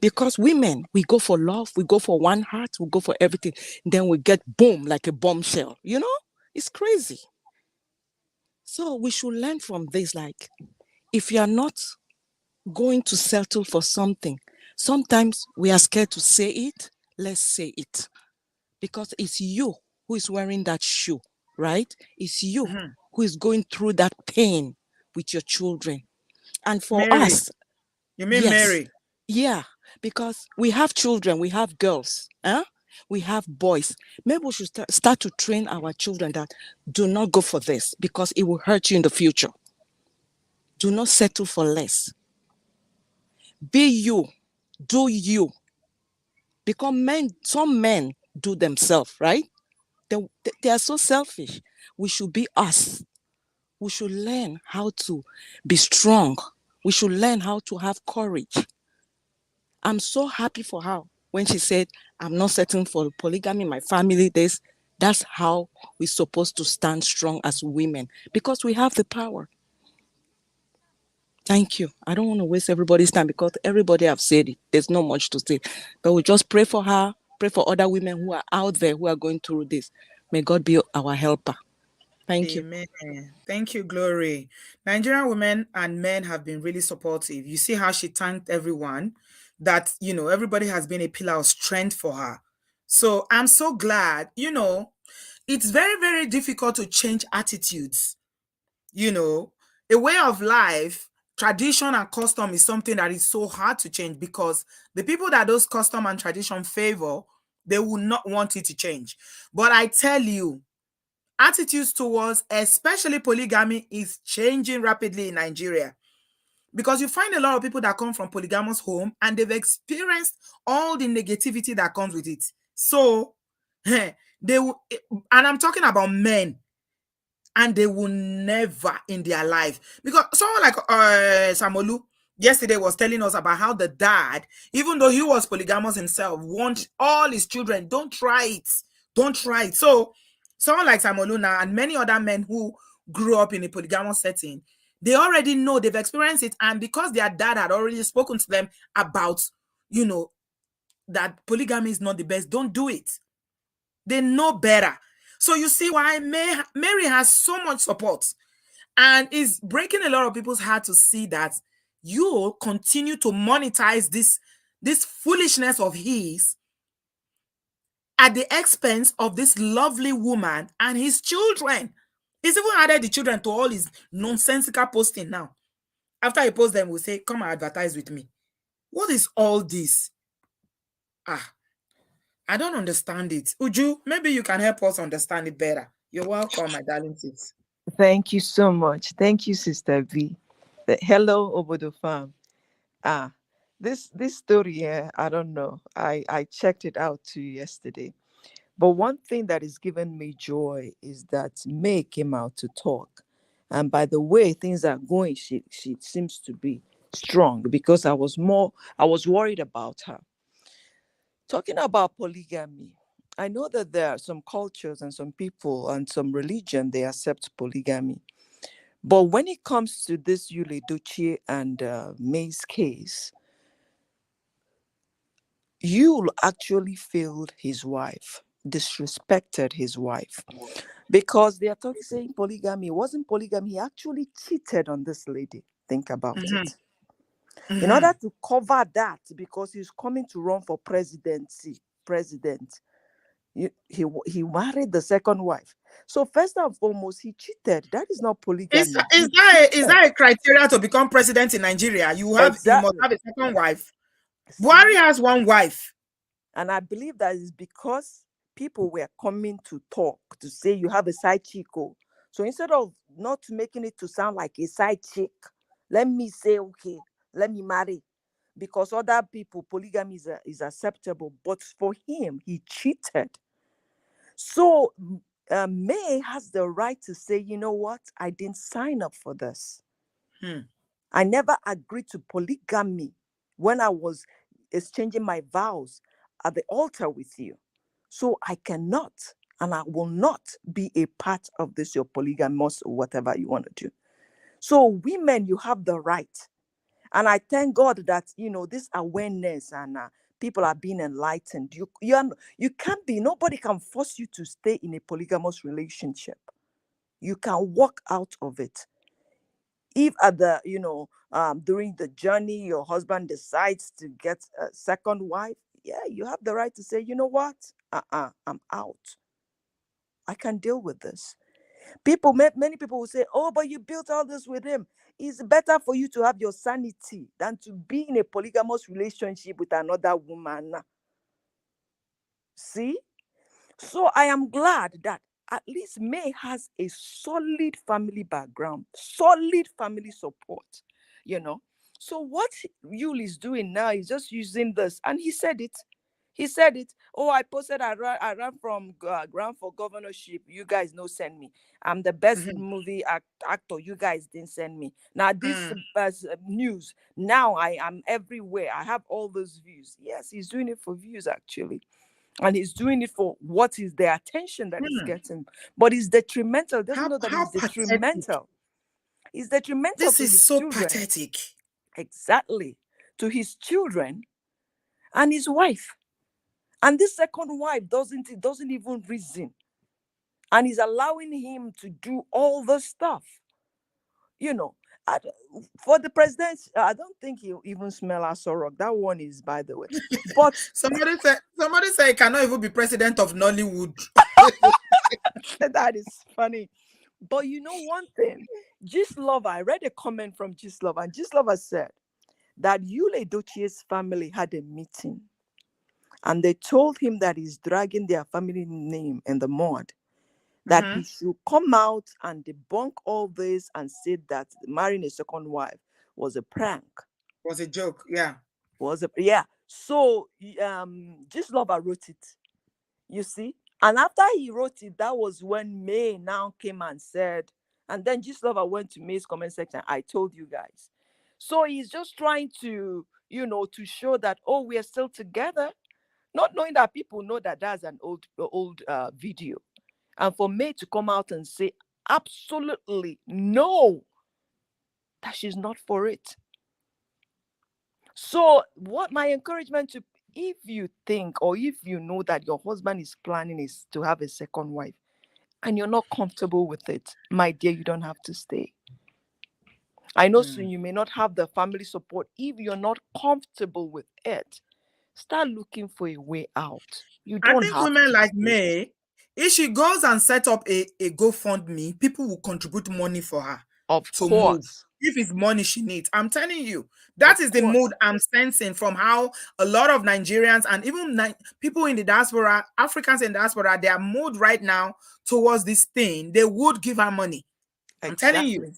E: Because women, we go for love, we go for one heart, we go for everything. Then we get boom, like a bombshell. You know, it's crazy. So we should learn from this. Like, if you are not going to settle for something, sometimes we are scared to say it. Let's say it. Because it's you who is wearing that shoe, right? It's you who is going through that pain with your children. And for
A: Mary.
E: us,
A: You mean Mary?
E: Yeah, because we have children, we have girls, we have boys. Maybe we should start to train our children that do not go for this because it will hurt you in the future. Do not settle for less. Be you, do you. Because some men do themselves, right? They are so selfish. We should be us. We should learn how to be strong. We should learn how to have courage. I'm so happy for her when she said, I'm not settling for polygamy in my family. That's how we're supposed to stand strong as women because we have the power. Thank you. I don't want to waste everybody's time because everybody have said it. There's not much to say. But we just pray for her, pray for other women who are out there who are going through this. May God be our helper. Thank you.
A: Amen. Thank you, Glory. Nigerian women and men have been really supportive. You see how she thanked everyone, that, everybody has been a pillar of strength for her. So I'm so glad, it's very, very difficult to change attitudes. A way of life, tradition and custom is something that is so hard to change because the people that those custom and tradition favor, they will not want it to change. But I tell you, attitudes towards especially polygamy is changing rapidly in Nigeria, because you find a lot of people that come from polygamous home and they've experienced all the negativity that comes with it. So they will, and I'm talking about men, and they will never in their life, because someone like Samolu yesterday was telling us about how the dad, even though he was polygamous himself, warned all his children, don't try it. So someone like Samolu now and many other men who grew up in a polygamous setting, they already know, they've experienced it, and because their dad had already spoken to them about, that polygamy is not the best, don't do it. They know better. So you see why Mary has so much support and is breaking a lot of people's heart to see that you continue to monetize this foolishness of his at the expense of this lovely woman and his children. He's even added the children to all his nonsensical posting now. After he posts them, we'll say, come and advertise with me. What is all this? I don't understand it. Uju, maybe you can help us understand it better. You're welcome, my darling sis.
F: Thank you so much. Thank you, Sister V. Hello, Obodo fam. This story here, I don't know. I checked it out too yesterday. But one thing that is giving me joy is that May came out to talk. And by the way things are going, she seems to be strong, because I was worried about her. Talking about polygamy, I know that there are some cultures and some people and some religion, they accept polygamy. But when it comes to this Edochie and May's case, Yul actually failed his wife, disrespected his wife, because they are saying polygamy. It wasn't polygamy. He actually cheated on this lady. Think about it. In order to cover that, because he's coming to run for president, he married the second wife. So first and foremost, he cheated. That is not polygamy.
A: Is that a criteria to become president in Nigeria? You must have a second wife. Buhari has one wife.
F: And I believe that is because people were coming to talk, to say you have a side chick. So instead of not making it to sound like a side chick, let me say, okay, let me marry. Because other people, polygamy is acceptable. But for him, he cheated. So May has the right to say, you know what? I didn't sign up for this. I never agreed to polygamy when I was exchanging my vows at the altar with you. So I cannot and I will not be a part of this, your polygamous or whatever you want to do. So women, you have the right. And I thank God that, this awareness and people are being enlightened. You can't be, nobody can force you to stay in a polygamous relationship. You can walk out of it. If at the, during the journey, your husband decides to get a second wife, yeah, you have the right to say, you know what? I'm out. I can deal with this. Many people will say, oh, but you built all this with him. It's better for you to have your sanity than to be in a polygamous relationship with another woman. See? So I am glad that at least May has a solid family background, solid family support, So what Yul is doing now is just using this. And he said it. He said it. Oh, I posted, I ran from ground for governorship. You guys no send me. I'm the best movie actor. You guys didn't send me. Now this news. Now I am everywhere. I have all those views. Yes, he's doing it for views actually. And he's doing it for what is the attention that he's getting. But it's detrimental. Doesn't know that it's detrimental. It's detrimental to his children.
A: This is so pathetic.
F: Exactly. To his children and his wife. And this second wife doesn't even reason. And he's allowing him to do all the stuff. For the president, I don't think he'll even smell Asorok. That one is, by the way. But
A: somebody said he cannot even be president of Nollywood.
F: That is funny. But you know one thing, Gistlover, I read a comment from Gistlover, and Gistlover said that Yul Edochie's family had a meeting, and they told him that he's dragging their family name in the mud, that he should come out and debunk all this and say that marrying a second wife was a prank.
A: Was a joke, yeah.
F: So Gistlover wrote it, you see. And after he wrote it, that was when May now came and said, and then Gistlover went to May's comment section, I told you guys. So he's just trying to, to show that, oh, we are still together, not knowing that people know that that's an old video. And for May to come out and say absolutely no, that she's not for it. So what my encouragement to, if you think or if you know that your husband is planning is to have a second wife and you're not comfortable with it, my dear, you don't have to stay. I know soon you may not have the family support. If you're not comfortable with it, Start looking for a way out. You
A: I
F: don't
A: think
F: have
A: women
F: to
A: like
F: do this.
A: me, if she goes and set up a GoFundMe, people will contribute money for her
F: Of
A: to move.
F: course.
A: If it's money she needs, I'm telling you, that
F: Of
A: is the
F: course.
A: mood I'm sensing from how a lot of Nigerians and even people in the diaspora, Africans in diaspora, their mood right now towards this thing, they would give her money. I'm telling you.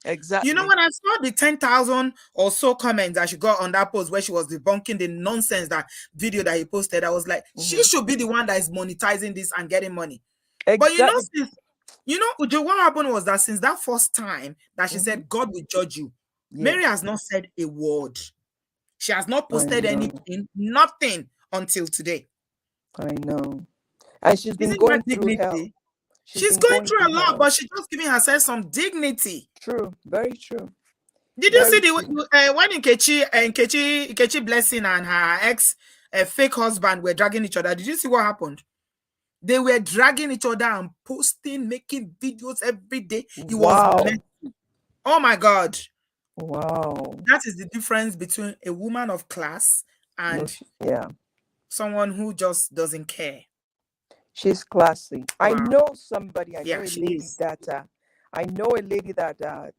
F: Exactly.
A: You know, when I saw the 10,000 or so comments that she got on that post where she was debunking the nonsense, that video that he posted, I was like, she should be the one that is monetizing this and getting money. But you know,
F: Exactly.
A: Uju, what happened was that since that first time that she said, God will judge you, Mary
F: Yes.
A: has not said a word. She has not
F: I
A: posted
F: know.
A: anything, nothing until today.
F: I know. And she's been
A: Isn't
F: going
A: that
F: through hell.
A: dignity?
F: She's
A: She's
F: been
A: going
F: going
A: through a
F: through
A: lot,
F: hell.
A: but she's just giving herself some dignity.
F: True. Very true.
A: Did you see
F: Very true.
A: when Nkechi Blessing and her ex fake husband were dragging each other? Did you see what happened? They were dragging each other and posting, making videos every day. It was
F: Wow.
A: messy. Oh my God.
F: Wow.
A: That is the difference between a woman of class and
F: Yeah.
A: someone who just doesn't care.
F: She's classy. I
A: Wow.
F: know somebody. I know
A: Yeah,
F: a
A: she
F: lady
A: is.
F: that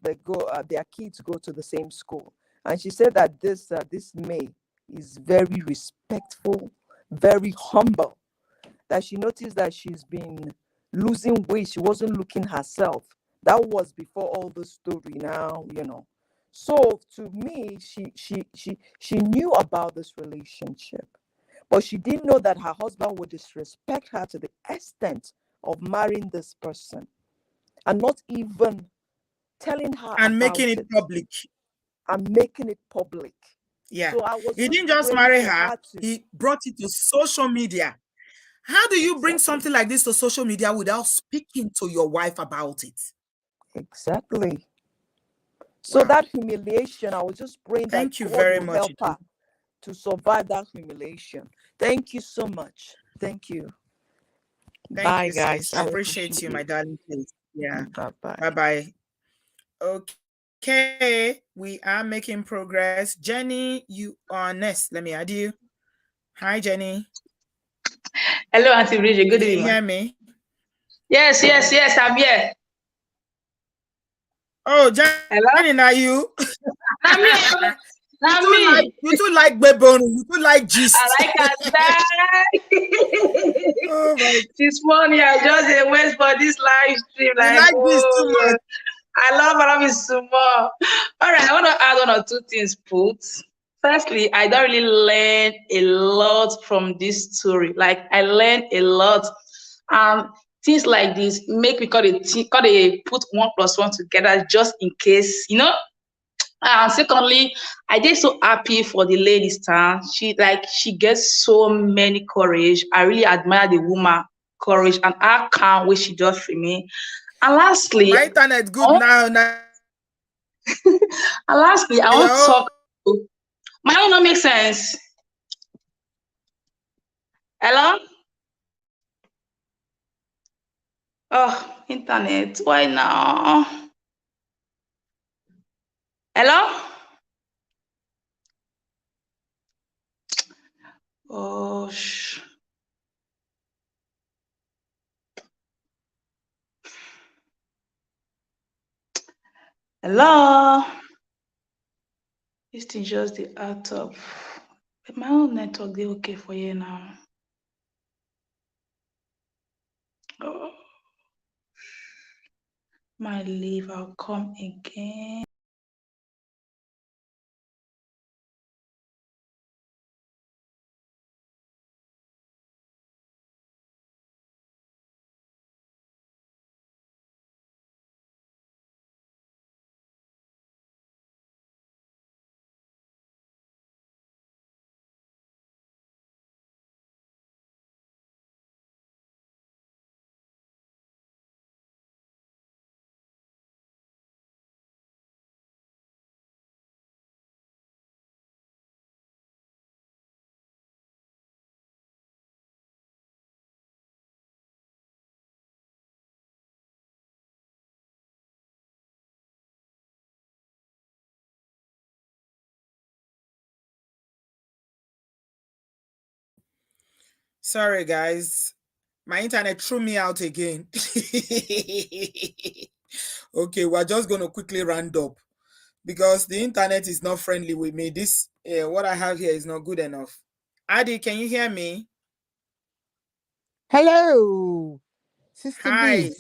F: they go their kids go to the same school, and she said that this May is very respectful, very humble. That she noticed that she's been losing weight. She wasn't looking herself. That was before all the story. Now you know. So to me, she knew about this relationship. But she didn't know that her husband would disrespect her to the extent of marrying this person and not even telling her
A: And
F: about
A: making
F: it
A: it public.
F: and making it public.
A: Yeah.
F: So I was
A: He
F: just
A: didn't just
F: praying
A: marry
F: for
A: her,
F: her to
A: he brought it to social media. How do you bring
F: exactly.
A: something like this to social media without speaking to your wife about it?
F: Exactly. So
A: Wow.
F: that humiliation, I was just praying that
A: Thank you
F: God
A: very
F: will
A: much,
F: help
A: Uju.
F: her to survive that humiliation. Thank you so much. Thank you.
A: Thank
F: Bye,
A: you,
F: guys.
A: sis.
F: I
A: Appreciate you,
F: appreciate
A: my
F: you.
A: darling. Please. Yeah.
F: Bye-bye.
A: Bye-bye. Okay. We are making progress. Jenny, you are next. Let me add you. Hi, Jenny.
G: Hello, Auntie Bridget. Good
A: Can you
G: evening.
A: hear me?
G: Yes, I'm here.
A: Oh, Jenny,
G: Hello?
A: now you?
G: Now me. Now me.
A: You too like Bebon. You too like
G: I
A: gist.
G: like her style.
A: Oh my.
G: She's funny. I just wait for this live stream.
A: You
G: Like,
A: like this too
G: oh,
A: much.
G: I love her so much. All right, I want to add one or two things, put. Firstly, I don't really learn a lot from this story. Like, I learned a lot. Things like this make me call a put 1+1 together just in case, you know. Secondly, I did so happy for the lady star. She gets so many courage. I really admire the woman courage and how calm way she does for me. And lastly,
A: My internet good
G: oh,
A: now.
G: I want to
A: Yo.
G: talk. My own don't make sense. Hello? Oh, internet. Why now? Hello? Oh, hello? This thing just the out of my own network. They okay for you now? Oh, my leave. I'll come again.
A: Sorry, guys. My internet threw me out again. Okay, we're just going to quickly round up because the internet is not friendly with me. This, what I have here is not good enough. Adi, can you hear me?
H: Hello, Sister
A: Hi.
H: B.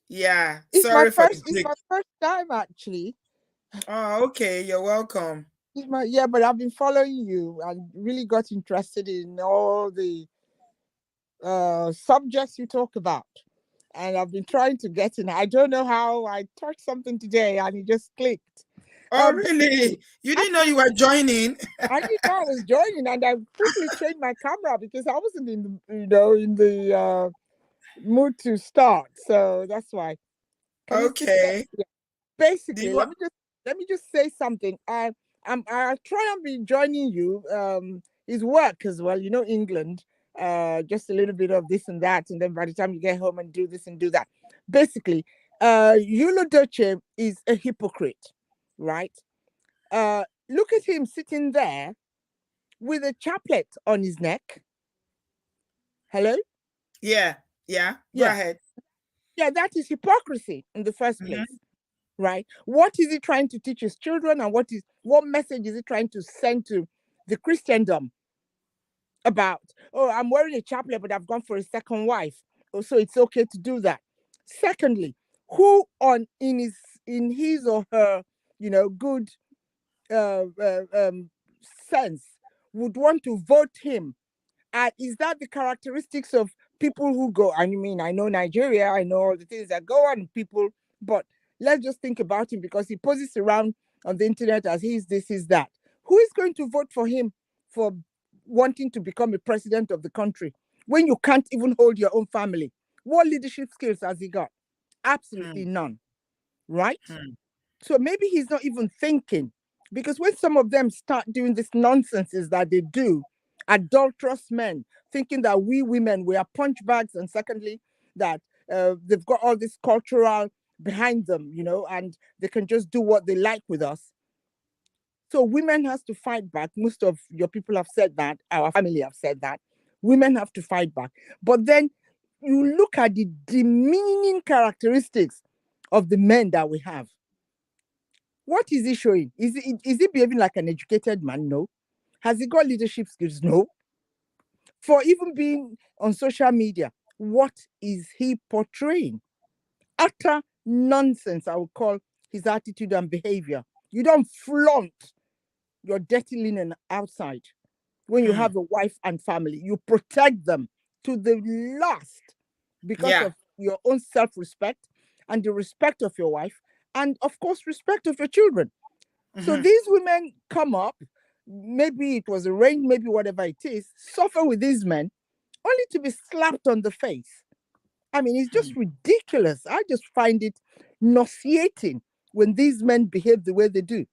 A: Yeah,
H: It's my
A: sorry for the
H: first. It's
A: break.
H: my first time actually.
A: Oh, okay. You're welcome.
H: It's my but I've been following you. I really got interested in all the subjects you talk about, and I've been trying to get in. I don't know how. I touched something today, and it just clicked.
A: Oh, really? You didn't know you were joining?
H: I didn't know I was joining, and I quickly changed my camera because I wasn't in the mood to start. So that's why. Can you see that?
A: Okay.
H: Yeah.
A: Do
H: Basically,
A: you
H: let me just say something. I'll try and be joining you. Is work as well. You know, England. Just a little bit of this and that, and then by the time you get home and do this and do that, basically, Edochie is a hypocrite, right? Look at him sitting there with a chaplet on his neck. Hello?
A: Yeah. Go
H: Yeah.
A: ahead.
H: Yeah, that is hypocrisy in the first
A: Mhm.
H: place, right? What is he trying to teach his children, and what message is he trying to send to the Christendom about? Oh, I'm wearing a chaplet, but I've gone for a second wife. Oh, so it's okay to do that. Secondly, who in his or her, good sense would want to vote him? Is that the characteristics of people who go? I mean, I know Nigeria, I know all the things that go on, people, but let's just think about him because he poses around on the internet as he's this, he's that. Who is going to vote for him for wanting to become a president of the country when you can't even hold your own family? What leadership skills has he got? Absolutely none, right? So maybe he's not even thinking, because when some of them start doing this nonsenses that they do, adulterous men thinking that we women, we are punch bags, and secondly that they've got all this cultural behind them, and they can just do what they like with us. So women has to fight back. Most of your people have said that. Our family have said that. Women have to fight back. But then you look at the demeaning characteristics of the men that we have. What is he showing? Is he behaving like an educated man? No. Has he got leadership skills? No. For even being on social media, what is he portraying? Utter nonsense, I would call his attitude and behavior. You don't flaunt your dirty linen outside when you have a wife and family. You protect them to the last because of your own self-respect and the respect of your wife, and of course, respect of your children. So these women come up, maybe it was arranged, maybe whatever it is, suffer with these men, only to be slapped on the face. I mean, it's just ridiculous. I just find it nauseating when these men behave the way they do.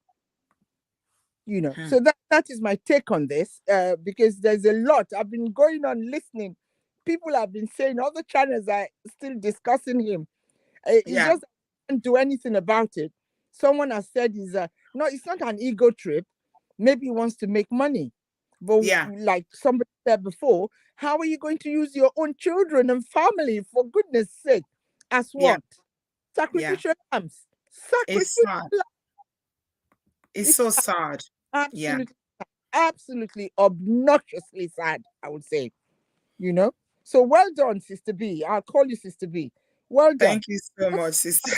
H: So that is my take on this, because there's a lot. I've been going on listening. People have been saying other channels are still discussing him. It's just can't do anything about it. Someone has said no, it's not an ego trip. Maybe he wants to make money. But like somebody said before, how are you going to use your own children and family, for goodness sake, as what? Sacrificial lambs.
A: It's so sad.
H: Absolutely, absolutely obnoxiously sad, I would say. So well done, Sister B. I'll call you Sister B. Well done.
A: Thank you so much, Sister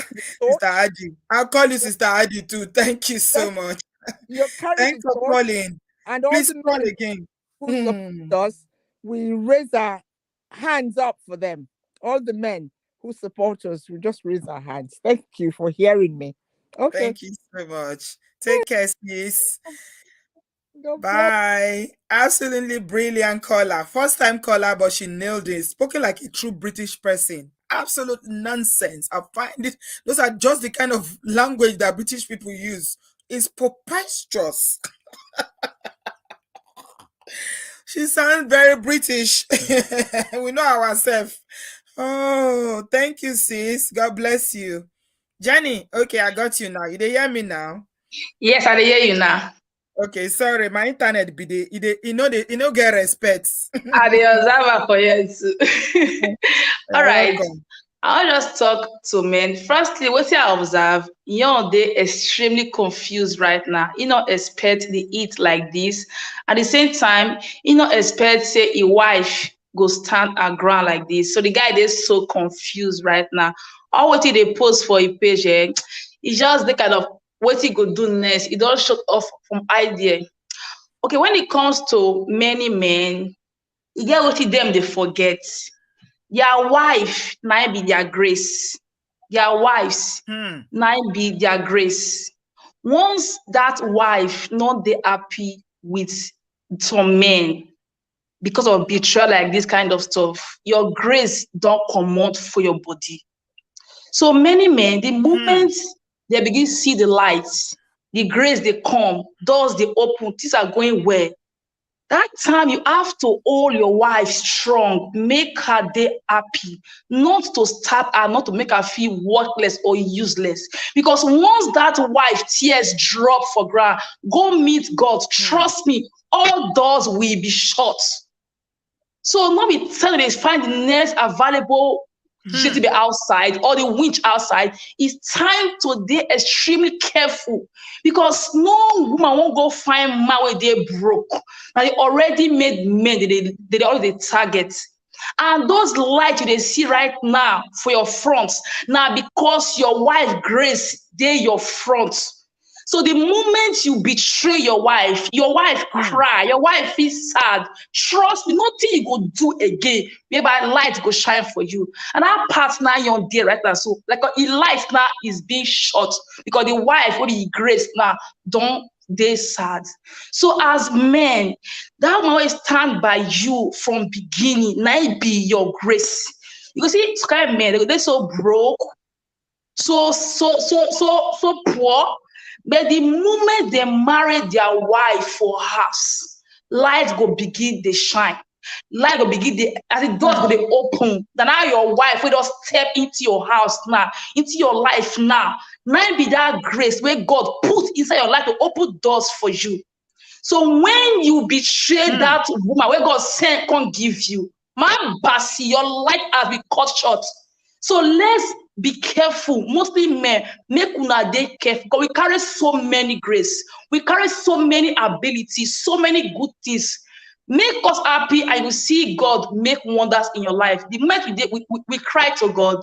A: Adi. I'll call you Sister Adi too. Thank you so much.
H: You're carrying
A: Thanks for calling.
H: and all
A: Please
H: the
A: call
H: men
A: again.
H: who support us, we raise our hands up for them. All the men who support us, we just raise our hands. Thank you for hearing me. Okay.
A: Thank you so much. Take care, sis.
H: God bless.
A: Bye. Absolutely brilliant caller. First time caller, but she nailed it. Spoken like a true British person. Absolute nonsense. I find it. Those are just the kind of language that British people use. It's preposterous. She sounds very British. We know ourselves. Oh, thank you, sis. God bless you. Jenny, okay, I got you now. You hear me now?
G: Yes, I hear you now.
A: Okay, sorry, my internet be the you know get respect.
G: I dey observe for you too. All
A: You're
G: right.
A: welcome.
G: I'll just talk to men. Firstly, what I observe, they extremely confused right now. You not expect the eat like this. At the same time, you not expect say a wife go stand her ground like this. So the guy is so confused right now. All what they post for a page, it's just the kind of what he go do next. It don't shut off from idea. Okay, when it comes to many men, you get what them they forget. Their wife might be their grace. Their wives might be their grace. Once that wife not they happy with some men because of betrayal like this kind of stuff, your grace don't come out for your body. So many men, the moment they begin to see the lights, the grace they come, doors they open, things are going well. That time you have to hold your wife strong, make her day happy, not to stab her, not to make her feel worthless or useless. Because once that wife tears drop for ground, go meet God. Trust me, all doors will be shut. So not be telling they find the next available to be outside or the winch outside. It's time to be extremely careful because no woman won't go find man where they broke. And they already made men they already target. And those lights they see right now for your front now because your wife grace they your front. So the moment you betray your wife cry, your wife is sad. Trust me, nothing you go do again. Whereby light go shine for you. And that partner you're there right now. So like a light now is being shot because the wife will be grace now. Don't they sad. So as men, that will always stand by you from beginning. Now it be your grace. You see, it's kind of men, they're so broke, so poor. But the moment they marry their wife for house, light go begin they shine. Light go begin they as the doors go they open. Then now your wife will just step into your house now, into your life now. Now be that grace where God put inside your life to open doors for you. So when you betray that woman, where God sent can't give you, man, Basi, your life has been cut short. So let's be careful. Mostly men, make una dey careful because we carry so many grace, we carry so many abilities, so many good things. Make us happy, and you will see God make wonders in your life. The moment we cry to God,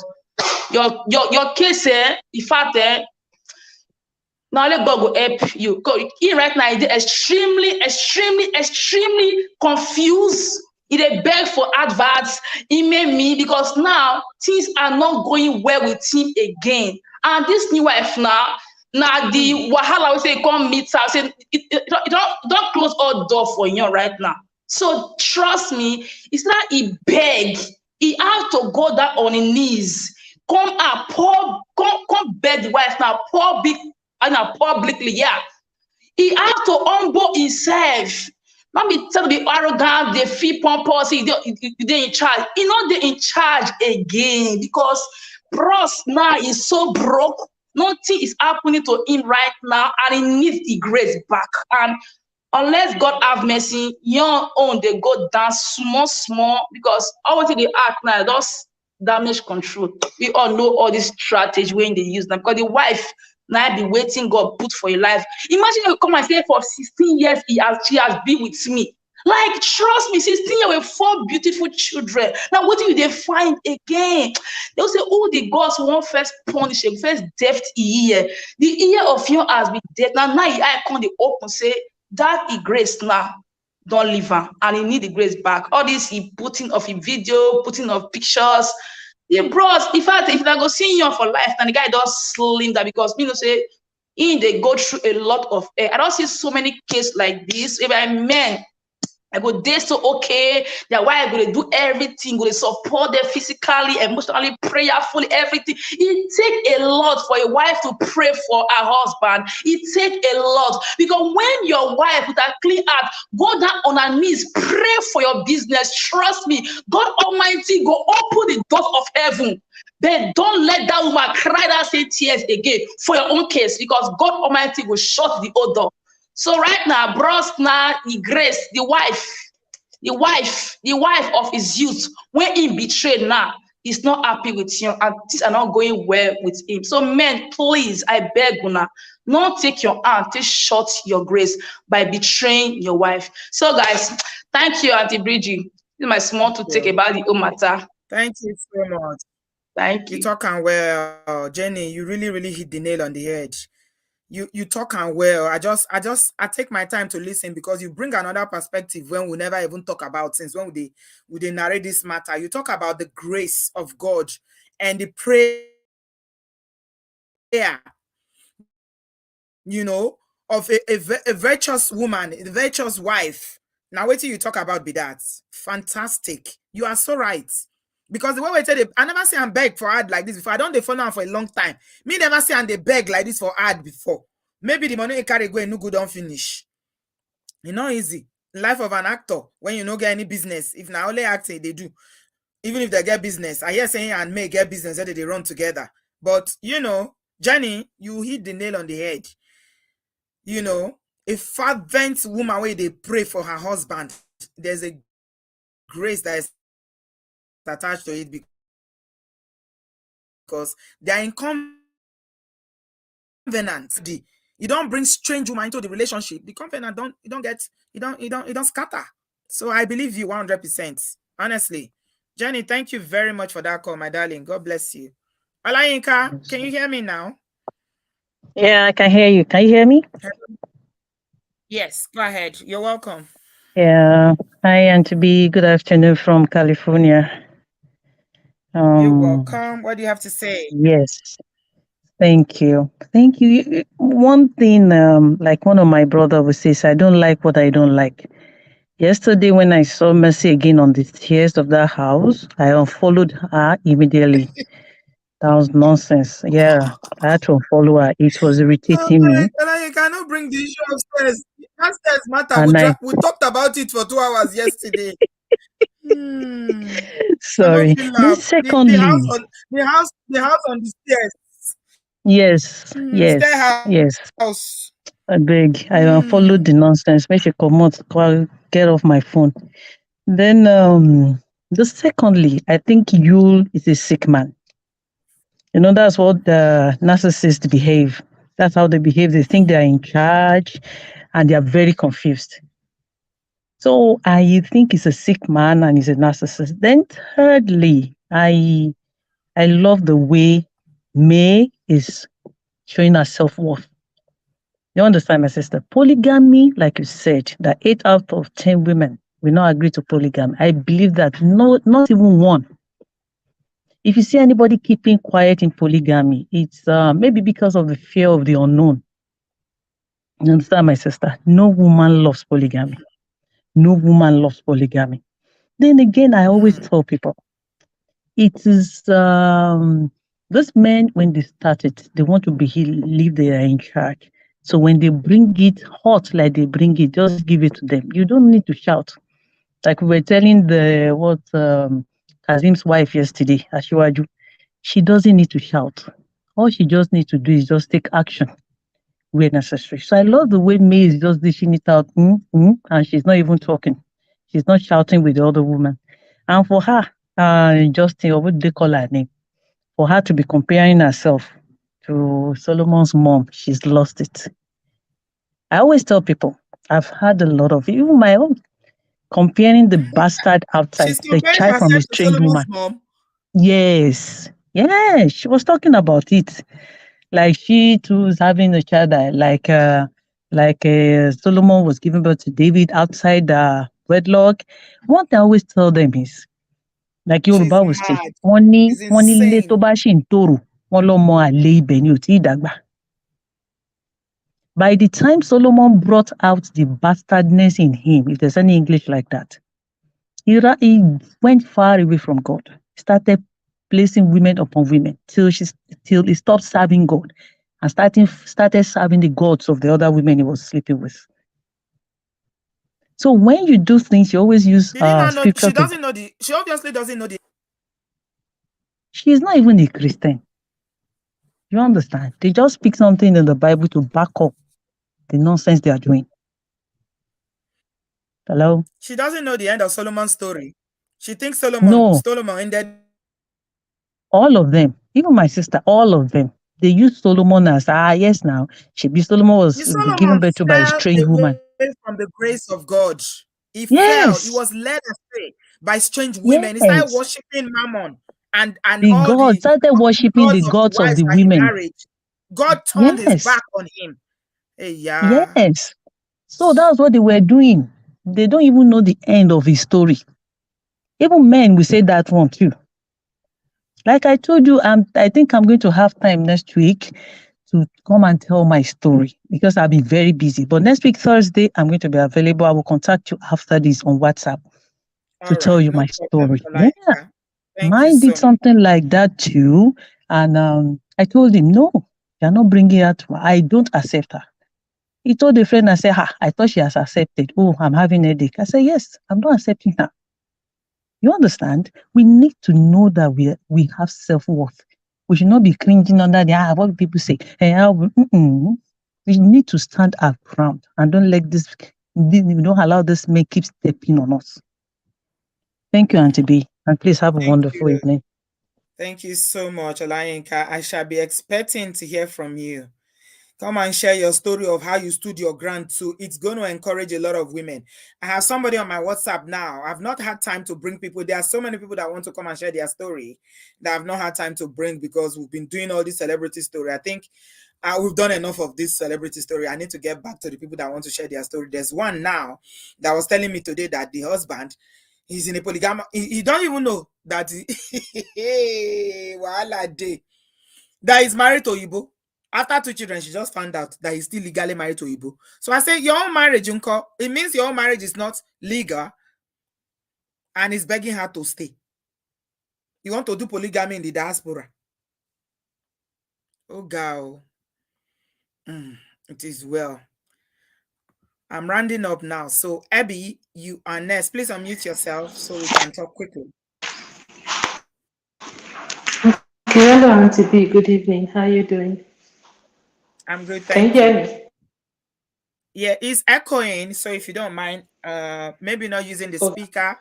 G: your case, in fact, now let God go help you. He right now is extremely confused. He dey beg for adverts. He made me because now things are not going well with him again. And this new wife now the wahala we say come meet her. Say don't close all door for you right now. So trust me, it's not he beg. He have to go down on his knees. Come beg the wife now. Publicly, yeah. He have to humble himself. Not be tell to be arrogant, they feel pompous, they in charge. He not they in charge again because bros now is so broke. Nothing is happening to him right now, and he needs the grace back. And unless God have mercy, your own they go down small because all what they act now, those damage control. We all know all this strategy when they use them because the wife now be waiting God put for your life. Imagine you come and say for 16 years she has been with me. Like trust me, 16 years with 4 beautiful children. Now what do they find again? They'll say, oh, the gods won't first punish him, first death ear. The ear of you has been dead. Now I come the open say that is grace now. Don't leave her, and he need the grace back. All this he putting of a video, putting of pictures. Yeah, bros, in fact, if I go see you for life, and the guy does slim that because say they go through a lot of I don't see so many cases like this. If I men, I go they so okay, their wife going to do everything, going to support them physically, emotionally, prayerfully, everything. It take a lot for a wife to pray for her husband. It take a lot because when your wife with a clean heart go down on her knees, pray for your business. Trust me, God Almighty go open the doors of heaven. Then don't let that woman cry that same tears again for your own case because God Almighty will shut the old door. So right now, bros now, Grace, the wife of his youth, when he betrayed now, he's not happy with him, and things are not going well with him. So men, please, I beg you now, not take your hand, take short your grace by betraying your wife. So guys, thank you, Auntie Bridgie. This is my small to take about the whole matter.
A: Thank you so much.
G: Thank
A: You
G: you.
A: talking well, Jenny. You really hit the nail on the head. You talking well. I take my time to listen because you bring another perspective when we never even talk about things. When we narrate this matter, you talk about the grace of God and the prayer, you know, of a virtuous woman, a virtuous wife. Now, wait till you talk about be that. Fantastic. You are so right. Because the way we tell it, I never see and beg for ad like this before. I don't dey follow am for a long time. Me never see and they beg like this for ad before. Maybe the money you carry go and no good don't finish. You know, easy. Life of an actor when you no get any business. If now only acting they do. Even if they get business, I hear saying and may get business that they run together. But you know, Jenny, you hit the nail on the head. You know, a fervent woman where they pray for her husband, there's a grace that is attached to it because they are in covenant. You don't bring strange woman into the relationship. The covenant you don't scatter. So I believe you 100%. Honestly. Jenny, thank you very much for that call, my darling. God bless you. Olayinka, can you hear me now?
I: Yeah, I can hear you. Can you hear me?
A: Yes, go ahead. You're welcome.
I: Yeah. Hi, Auntie B. Good afternoon from California.
A: You're welcome. What do you have to say?
I: Yes. Thank you. Thank you. One thing, like one of my brother would say, I don't like what I don't like. Yesterday, when I saw Mercy again on the stairs of that house, I unfollowed her immediately. That was nonsense. Yeah, I had to unfollow her. It was irritating me.
A: You cannot bring the issue of stress. That stress matter.
I: And
A: We talked about it for 2 hours yesterday.
I: Sorry. Then secondly,
A: the house on the stairs.
I: Yes, yes. I beg. I unfollowed the nonsense. Make she come out, get off my phone. Then the secondly, I think Yul is a sick man. You know, that's what the narcissists behave. That's how they behave. They think they are in charge and they are very confused. So I think he's a sick man and he's a narcissist. Then thirdly, I love the way May is showing her self-worth. You understand, my sister? Polygamy, like you said, that 8 out of 10 women will not agree to polygamy. I believe that not even one. If you see anybody keeping quiet in polygamy, it's maybe because of the fear of the unknown. You understand, my sister? No woman loves polygamy. No woman loves polygamy. Then again, I always tell people, it is those men, when they started, they want to believe they are in charge. So when they bring it hot, like they bring it, just give it to them. You don't need to shout. Like we were telling Kazim's wife yesterday, Ashiwaju, she doesn't need to shout. All she just needs to do is just take action where necessary. So I love the way May is just dishing it out, and she's not even talking. She's not shouting with the other woman. And for her, Justin, or what they call her name, for her to be comparing herself to Solomon's mom, she's lost it. I always tell people, I've had a lot of, even my own, comparing the bastard outside, the child from a strange woman.
A: Mom.
I: Yes. Yeah, she was talking about it. Like she too is having a child that like Solomon was giving birth to David outside wedlock. What I always tell them is, like Yoruba will say, money le to ba shi n toro, won lomo ale ibe ni o ti dagba. By the time Solomon brought out the bastardness in him, if there's any English like that, he went far away from God. Started placing women upon women till he stopped serving God and started serving the gods of the other women he was sleeping with. So when you do things, you always use scripture.
A: She obviously doesn't know the.
I: She's not even a Christian. You understand? They just speak something in the Bible to back up the nonsense they are doing. Hello?
A: She doesn't know the end of Solomon's story. She thinks
I: No,
A: Solomon ended.
I: all of them, even my sister, all of them, they use Solomon as, yes, now, Solomon was given
A: Solomon
I: birth to by a
A: fell
I: strange
A: away
I: woman.
A: from the grace of God. He fell. He
I: Yes,
A: was led astray by strange women. He started
I: yes.
A: worshiping Mammon and
I: The
A: all
I: gods
A: the
I: started worshiping the
A: gods of the
I: gods of
A: wives
I: the
A: that he
I: women.
A: married. God turned his
I: Yes,
A: back on him. Hey, yeah.
I: yes. So that's what they were doing. They don't even know the end of his story. Even men will say that one too. Like I told you, I think I'm going to have time next week to come and tell my story because I'll be very busy. But next week, Thursday, I'm going to be available. I will contact you after this on WhatsApp to
A: All
I: tell
A: right.
I: you
A: No
I: my
A: problem,
I: story. Yeah,
A: Olaika. Thank you
I: mine
A: so
I: did
A: much.
I: something like that too. And I told him, no, you're not bringing her to I don't accept her. He told a friend, I said, I thought she has accepted. Oh, I'm having a headache. I said, yes, I'm not accepting her. You understand? We need to know that we have self-worth. We should not be cringing under the what people say. Hey, we need to stand our ground and don't let this, don't allow this man keep stepping on us. Thank you, Auntie B. And please have a
A: Thank
I: wonderful
A: you.
I: evening.
A: Thank you so much, Olayinka. I shall be expecting to hear from you. Come and share your story of how you stood your ground too. It's going to encourage a lot of women. I have somebody on my WhatsApp now. I've not had time to bring people. There are so many people that want to come and share their story that I've not had time to bring because we've been doing all this celebrity story. I think we've done enough of this celebrity story. I need to get back to the people that want to share their story. There's one now that was telling me today that the husband, he's in a polygamy. He don't even know that that he's married to Igbo. After 2 children, she just found out that he's still legally married to Igbo. So I say, your own marriage, Unko, it means your own marriage is not legal and he's begging her to stay. You want to do polygamy in the diaspora. Oh, girl. It is well. I'm rounding up now. So, Abby, you are next. Please unmute yourself so we can talk quickly.
J: Hello, Auntie B. Good evening. How are you doing?
A: I'm good,
J: Can you
A: thank
J: hear
A: you.
J: me?
A: Yeah, it's echoing. So if you don't mind, maybe not using the
J: Okay.
A: speaker.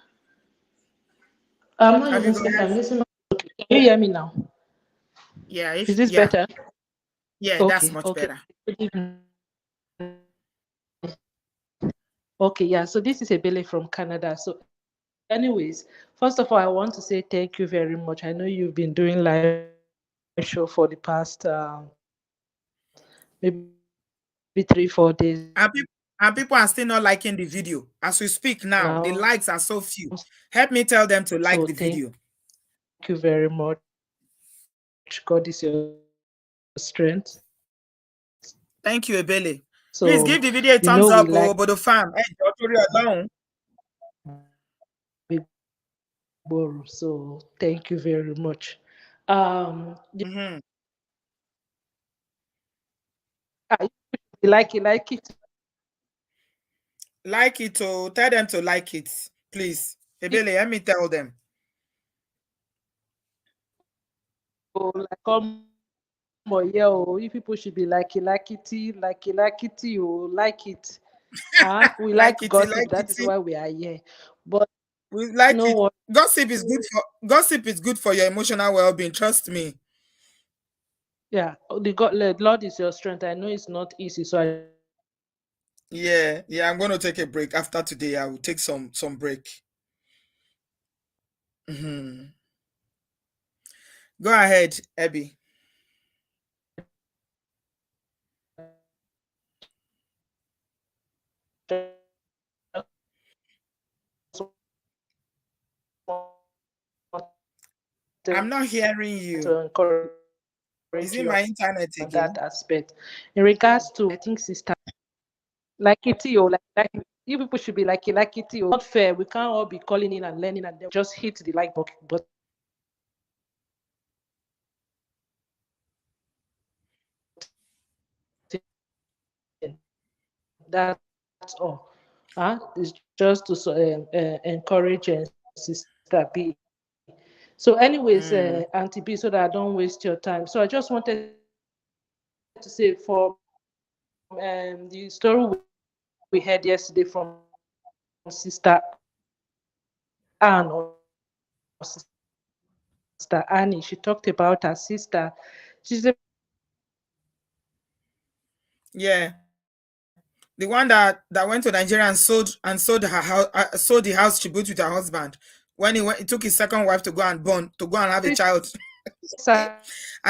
J: I'm not
A: Have you
J: using
A: got
J: speaker. I'm listening. Okay. Can you hear me now?
A: Yeah,
J: Is this better?
A: yeah, that's
J: Okay.
A: much
J: Okay.
A: better.
J: Good evening. Okay. Yeah. So this is Ebele from Canada. So, anyways, first of all, I want to say thank you very much. I know you've been doing live show for the past maybe 3-4 days
A: And people are still not liking the video. As we speak now, the
J: now.
A: likes are so few. Help me tell them to like
J: So
A: the video.
J: thank you very much. God is your strength.
A: Thank you, Ebele. Please
J: So
A: give the video a
J: you
A: thumbs
J: know we
A: up,
J: like
A: Bodo fam. Hey, alone.
J: big borrow. So thank you very much.
A: Mm-hmm.
J: You like it.
A: Like it, oh, tell them to like it, please. Ebele, let me tell them.
J: Oh, like more, yeah. Oh, you people should be like it, oh, like it. We
A: Like
J: like
A: it,
J: gossip.
A: like
J: That
A: it.
J: is why we are here. But
A: We
J: you
A: like
J: know
A: it.
J: what?
A: Gossip is good for your emotional well-being. Trust me.
J: Yeah, the Lord is your strength. I know it's not easy, so I
A: Yeah, I'm going to take a break after today. I will take some break. Mm-hmm. Go ahead, Abby. I'm not hearing you.
J: to encourage
A: Is it
J: you
A: my internet
J: on that
A: again?
J: aspect. In regards to, I think, sister, like it, like you people should be like it, not fair. We can't all be calling in and learning and then just hit the like button. That's all. It's just to encourage sister B. So, anyways, Auntie B, so that I don't waste your time. So, I just wanted to say for the story we heard yesterday from Sister Anne or Sister Annie. She talked about her sister. She's a
A: Yeah. The one that went to Nigeria and sold her house, sold the house she built with her husband when he took his second wife to go and have a child. I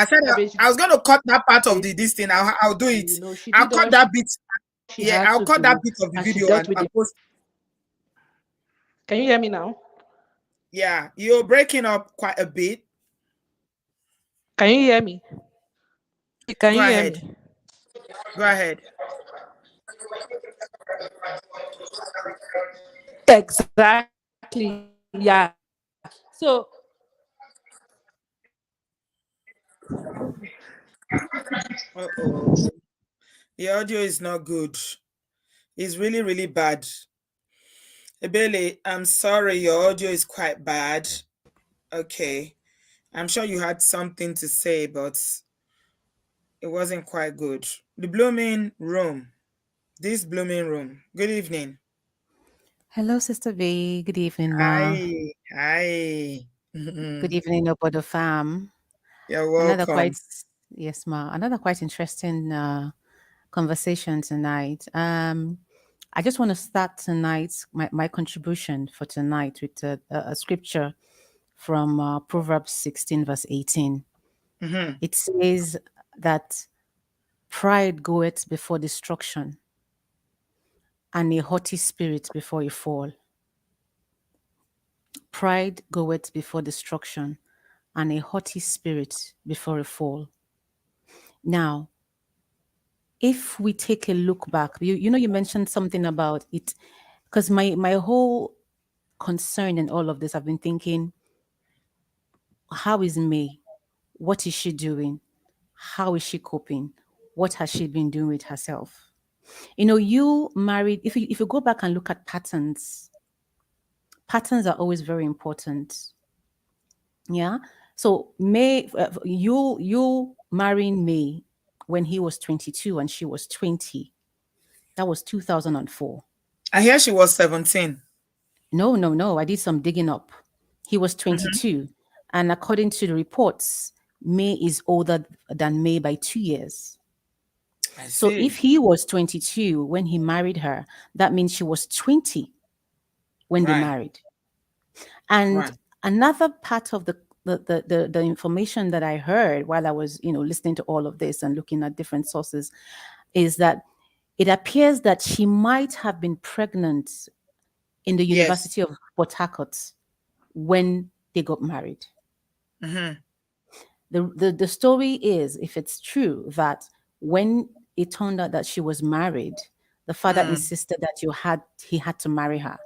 A: said I was going to cut that part of this thing. I'll do it.
J: You know, she
A: I'll
J: did
A: cut
J: all
A: that bit.
J: she
A: Yeah,
J: had
A: I'll
J: to
A: cut that
J: do,
A: bit of the
J: and she
A: video
J: dealt
A: and
J: with
A: post.
J: Can you hear me now?
A: Yeah, you're breaking up quite a bit.
J: Can you hear me? Can
A: Go
J: you hear
A: ahead.
J: me?
A: Go ahead.
J: Exactly. Yeah. So
A: Uh-oh. The audio is not good. It's really, really bad. Ebele, I'm sorry, your audio is quite bad. Okay. I'm sure you had something to say, but it wasn't quite good. The blooming room. This blooming room. Good evening.
K: Hello, Sister V. Good evening, Ma.
A: Hi. Hi.
K: Good evening, Obodo fam.
A: You're
K: Another quite,
A: welcome.
K: yes, Ma. Another quite interesting conversation tonight. I just want to start tonight, my contribution for tonight with a scripture from Proverbs 16, verse 18.
A: Mm-hmm.
K: It says that pride goeth before destruction, and a haughty spirit before a fall. Pride goeth before destruction, and a haughty spirit before a fall. Now, if we take a look back, you know, you mentioned something about it, because my whole concern in all of this, I've been thinking, how is May? What is she doing? How is she coping? What has she been doing with herself? You know, you married, if you go back and look at patterns are always very important. Yeah. So May, you marrying May when he was 22 and she was 20. That was 2004.
A: I hear she was 17.
K: No. I did some digging up. He was 22. And according to the reports, May is older than May by 2 years.
A: I see.
K: So if he was 22 when he married her, that means she was 20 when they married. And another part of the information that I heard while I was, listening to all of this and looking at different sources is that it appears that she might have been pregnant in the University of Port Harcourt when they got married.
A: Mm-hmm.
K: The story is, if it's true, that when it turned out that she was married, the father insisted that he had to marry her.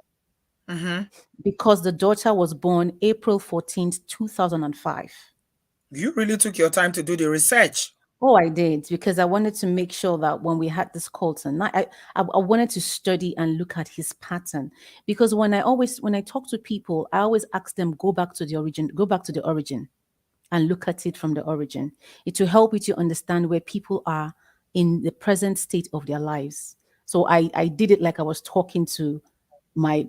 A: Mm-hmm.
K: Because the daughter was born April 14th, 2005.
A: You really took your time to do the research.
K: Oh, I did, because I wanted to make sure that when we had this call tonight, I wanted to study and look at his pattern. Because when I talk to people, I always ask them, go back to the origin and look at it from the origin. It will help you to understand where people are in the present state of their lives. So I did it like I was talking to my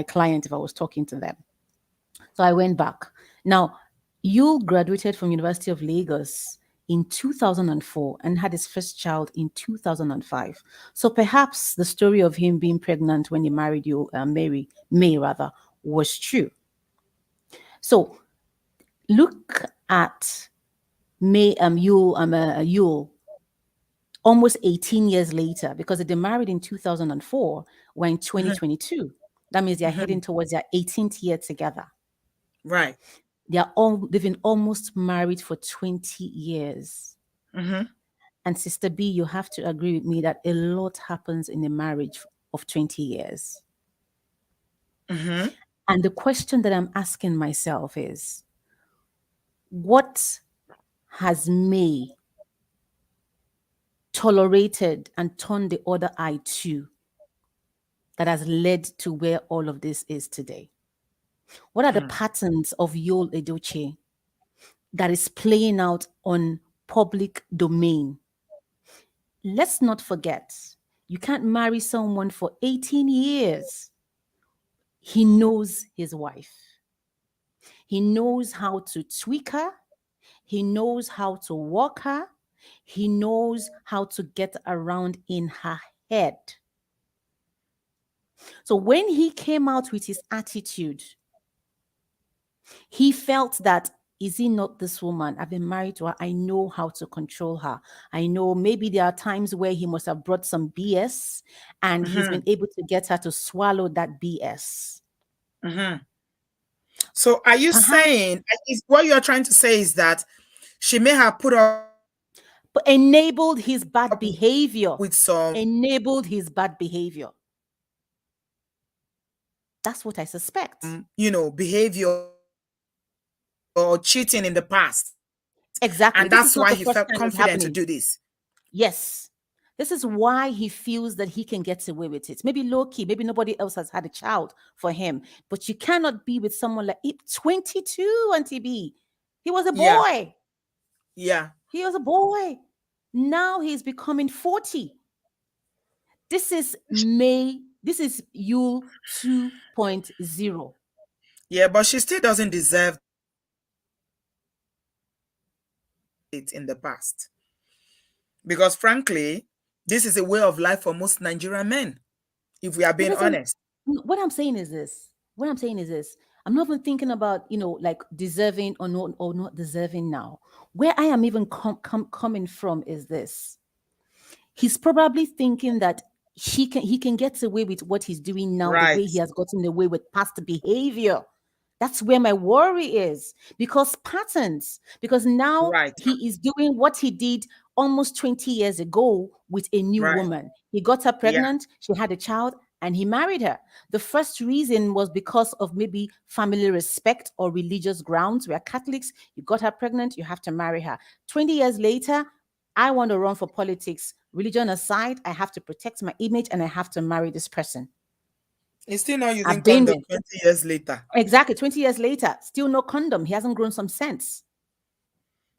K: client, if I was talking to them. So I went back. Now, you graduated from University of Lagos in 2004 and had his first child in 2005. So perhaps the story of him being pregnant when he married you, May rather, was true. So look at May, Yule, almost 18 years later, because they married in 2004, we're in 2022. That means they're heading towards their 18th year together.
A: Right.
K: They've been almost married for 20 years.
A: Mm-hmm.
K: And Sister B, you have to agree with me that a lot happens in a marriage of 20 years.
A: Mm-hmm.
K: And the question that I'm asking myself is, what has May tolerated and turned the other eye to that has led to where all of this is today? What are the patterns of Yul Edochie that is playing out on public domain? Let's not forget, you can't marry someone for 18 years He knows his wife. He knows how to tweak her. He knows how to walk her. He knows how to get around in her head. So when he came out with his attitude, he felt that, is he not this woman? I've been married to her. I know how to control her. I know maybe there are times where he must have brought some BS and he's been able to get her to swallow that BS.
A: So are you saying, what you're trying to say is that she may have put up,
K: but enabled his bad behavior.
A: With some,
K: enabled his bad behavior. That's what I suspect.
A: Behavior or cheating in the past.
K: Exactly.
A: And that's why he felt confident to do this.
K: Yes. This is why he feels that he can get away with it. Maybe low key, maybe nobody else has had a child for him. But you cannot be with someone like 22, Auntie B. He was a boy.
A: Yeah.
K: He was a boy. Now he's becoming 40. This is Yule 2.0.
A: Yeah, but she still doesn't deserve it in the past. Because frankly, this is a way of life for most Nigerian men, if we are being honest.
K: What I'm saying is this. I'm not even thinking about, like deserving or not deserving now. Where I am even coming from is this. He's probably thinking that he can get away with what he's doing now, the way he has gotten away with past behavior. That's where my worry is, because now he is doing what he did almost 20 years ago with a new woman. He got her pregnant, she had a child, and he married her. The first reason was because of maybe family respect or religious grounds. We are Catholics, you got her pregnant, you have to marry her. 20 years later, I want to run for politics. Religion aside, I have to protect my image and I have to marry this person.
A: He's still not using condom 20 years later.
K: Exactly, 20 years later, still no condom. He hasn't grown some sense.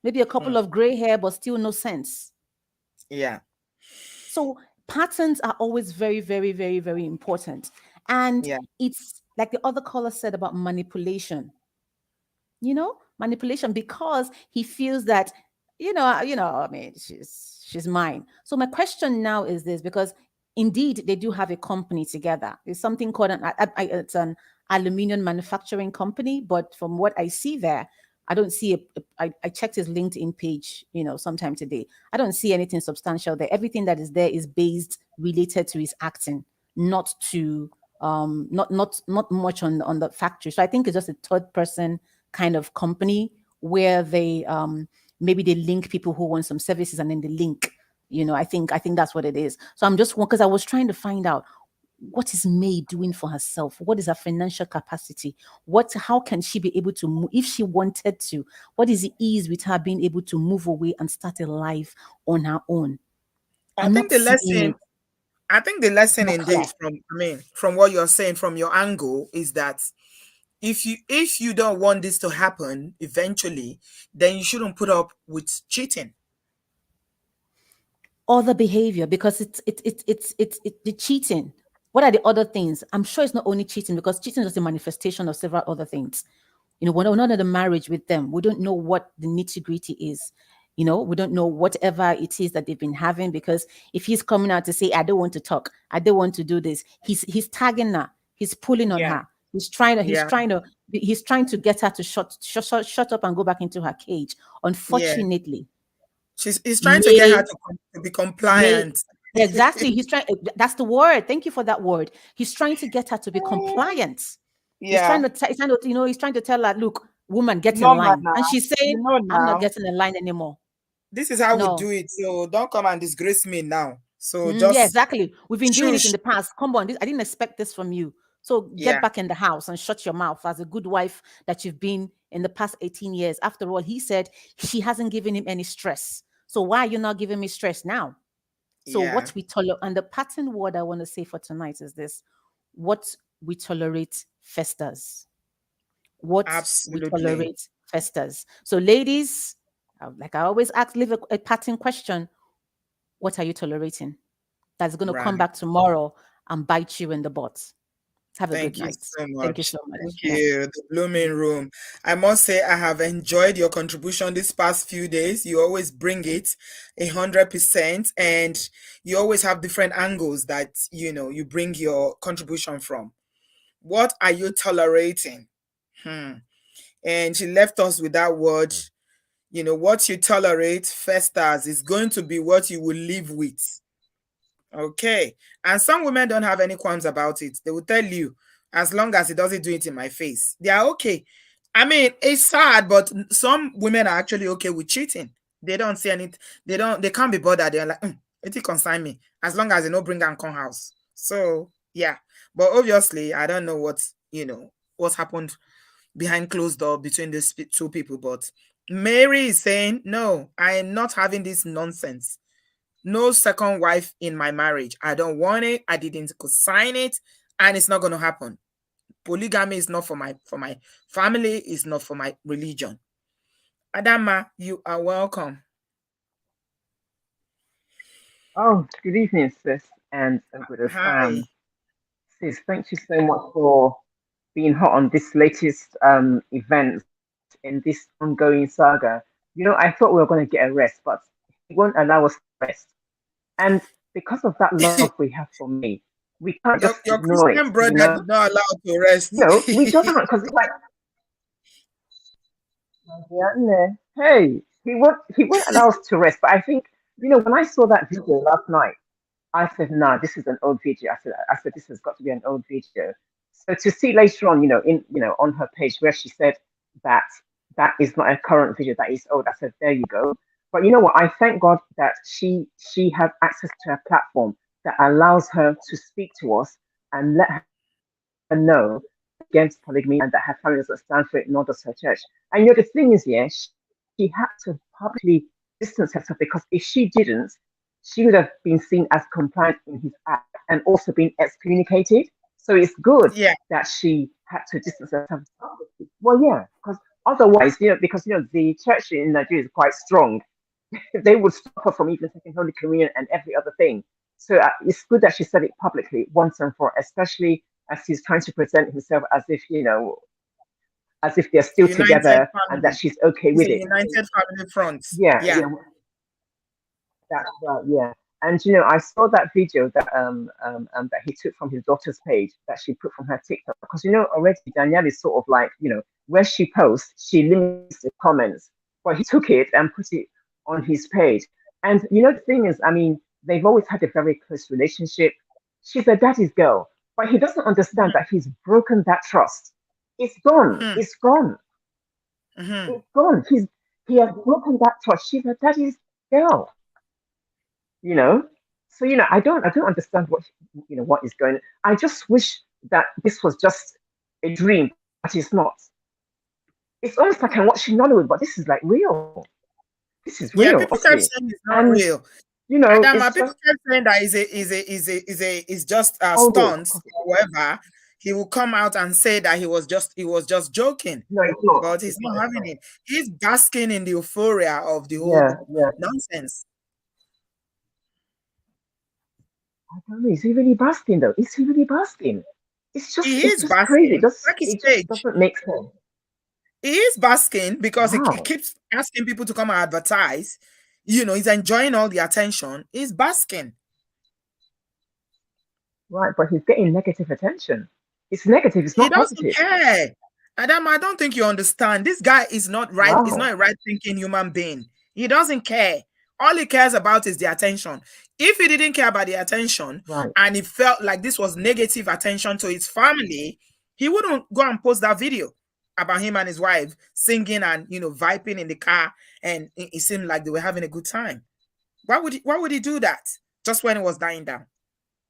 K: Maybe a couple of gray hair, but still no sense.
A: Yeah.
K: So patterns are always very, very, very, very important. And it's like the other caller said about manipulation. Manipulation, because he feels that, I mean, she's mine. So my question now is this, because indeed they do have a company together. There's something called it's an aluminum manufacturing company, but from what I see there, I don't see I checked his LinkedIn page, sometime today. I don't see anything substantial there. Everything that is there is related to his acting, not to not much on the factory. So I think it's just a third person kind of company where they maybe they link people who want some services and then they link. I think that's what it is. So I'm just, because I was trying to find out, what is May doing for herself? What is her financial capacity? How can she be able to move, if she wanted to? What is the ease with her being able to move away and start a life on her own?
A: I think the lesson indeed from what you're saying, from your angle, is that if you don't want this to happen eventually, then you shouldn't put up with cheating.
K: Other behavior, because it's the cheating. What are the other things? I'm sure it's not only cheating, because cheating is a manifestation of several other things. We're not in the marriage with them. We don't know what the nitty-gritty is. We don't know whatever it is that they've been having, because if he's coming out to say, I don't want to talk, I don't want to do this, he's tagging her, he's pulling on her, he's trying to get her to shut up and go back into her cage. Unfortunately,
A: he's trying to get her to be compliant.
K: Exactly. He's trying. That's the word. Thank you for that word. He's trying to get her to be compliant. He's trying to tell her, look, woman, get in line. And she's saying, I'm not getting in line anymore.
A: This is how we do it. So don't come and disgrace me now. So
K: exactly. We've been doing it in the past. Come on, I didn't expect this from you. So get back in the house and shut your mouth as a good wife that you've been in the past 18 years. After all, he said she hasn't given him any stress. So why are you not giving me stress now? So what we tolerate, and the pattern word I want to say for tonight is this: what we tolerate festers. What we tolerate festers. So ladies, like I always ask, leave a pattern question. What are you tolerating? That's going to come back tomorrow and bite you in the butt. Have a
A: Thank
K: good
A: you
K: night.
A: so
K: Thank you
A: much.
K: so much.
A: Thank
K: Yeah.
A: you. The blooming room. I must say I have enjoyed your contribution this past few days. You always bring it 100%, and you always have different angles that you bring your contribution from. What are you tolerating? And she left us with that word. What you tolerate festers is going to be what you will live with. Okay. And some women don't have any qualms about it. They will tell you, as long as it doesn't do it in my face, they are okay. I mean, it's sad, but some women are actually okay with cheating. They don't see any, they can't be bothered. They're like, it concern me, as long as they don't bring and come house. So yeah. But obviously, I don't know what's happened behind closed door between these two people. But Mary is saying, no, I am not having this nonsense. No second wife in my marriage. I don't want it. I didn't sign it, and it's not going to happen. Polygamy is not for my family. It's not for my religion. Adama, you are welcome.
L: Oh, good evening, sis, and good
A: Hi.
L: sis. Thank you so much for being hot on this latest event in this ongoing saga. I thought we were going to get a rest, but it won't allow us to rest. And because of that love we have for me, we can't just
A: Your
L: ignore it.
A: Christian brother did not allow to rest.
L: No, we don't, because it's like, hey, he won't allow us to rest. But I think, when I saw that video last night, I said, nah, this is an old video. I said, this has got to be an old video. So to see later on, on her page where she said that that is not a current video, that is old. I said, there you go. But you know what? I thank God that she has access to a platform that allows her to speak to us and let her know against polygamy and that her family doesn't stand for it, nor does her church. And the thing is, yeah, she had to publicly distance herself, because if she didn't, she would have been seen as compliant in his act and also been excommunicated. So it's good that she had to distance herself. Well, yeah, because otherwise, because the church in Nigeria is quite strong. They would stop her from even taking Holy Communion and every other thing. So it's good that she said it publicly once and for all, especially as he's trying to present himself as if they're still
A: United
L: together
A: family.
L: And that she's okay with it.
A: United family front.
L: Yeah. That's right. Yeah. And I saw that video that that he took from his daughter's page, that she put from her TikTok, because already Danielle is sort of like, where she posts, she limits the comments, but he took it and put it on his page. And the thing is, I mean, they've always had a very close relationship. She's a daddy's girl, but he doesn't understand that he's broken that trust. It's gone. It's gone. It's gone. He has broken that trust. She's a daddy's girl. So I don't understand what is going on. I just wish that this was just a dream, but it's not. It's almost like I'm watching Nollywood, but this is like real. This is real.
A: Yeah, people kept saying it's not real.
L: Adama,
A: people kept saying that is just stunts or whatever. He will come out and say that he was just joking.
L: No, it's not.
A: But he's not having it. He's basking in the euphoria of the whole nonsense.
L: I don't know. Is he really basking though? Is he really basking? It's just
A: basking.
L: crazy. It just doesn't make sense.
A: He is basking because he keeps asking people to come and advertise. He's enjoying all the attention. He's basking.
L: Right, but he's getting negative attention. It's negative. It's not positive.
A: He doesn't care. Adam, I don't think you understand. This guy is not right. Wow. He's not a right-thinking human being. He doesn't care. All he cares about is the attention. If he didn't care about the attention, and he felt like this was negative attention to his family, he wouldn't go and post that video about him and his wife singing and vibing in the car, and it seemed like they were having a good time. Why would he do that just when it was dying down?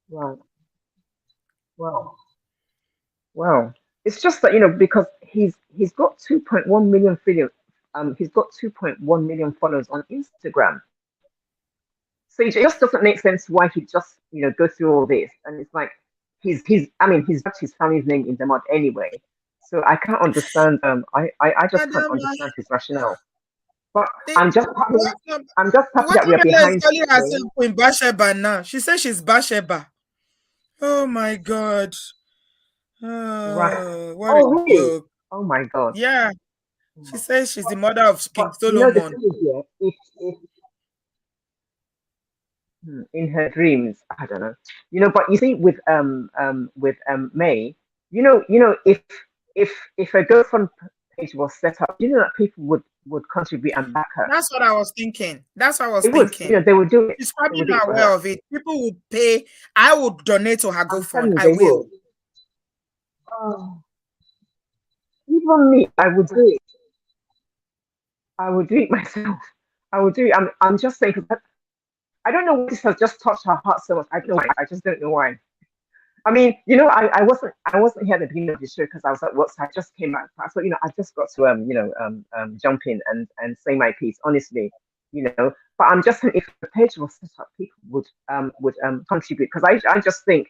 L: Right. Well, it's just that because he's got 2.1 million he's got 2.1 million followers on Instagram. So it just doesn't make sense why he just go through all this. And it's like he's got his family's name in the mud anyway. So I can't understand. I just can't understand his rationale. But I'm just happy that we are behind.
A: In Bathsheba now. She says she's Bathsheba. Oh my God.
L: Right.
A: What a
L: Oh, really?
A: joke.
L: Oh my God.
A: Yeah. She says she's the mother of King
L: But you know the
A: Solomon.
L: thing is, yeah, if in her dreams, I don't know, you know. But you see, with May, if a girlfriend page was set up, you know that people would contribute and back her.
A: That's what I was thinking. That's what I was
L: They would, you
A: thinking.
L: know, they would do it.
A: She's
L: They
A: probably
L: would do it
A: not
L: for
A: aware
L: her.
A: of it. People would pay. I would donate to her
L: I'm telling
A: GoFund.
L: you,
A: I
L: they
A: will.
L: would. Oh, even me, I would do it. I would do it myself. I would do it. I'm just saying, 'cause I don't know why this has just touched her heart so much. I don't know why. I just don't know why. I mean, I wasn't here at the beginning of the show because I was at work. So I just came back. I thought, I just got to jump in and say my piece. Honestly, But I'm just saying, if the page was set up, people would contribute, because I just think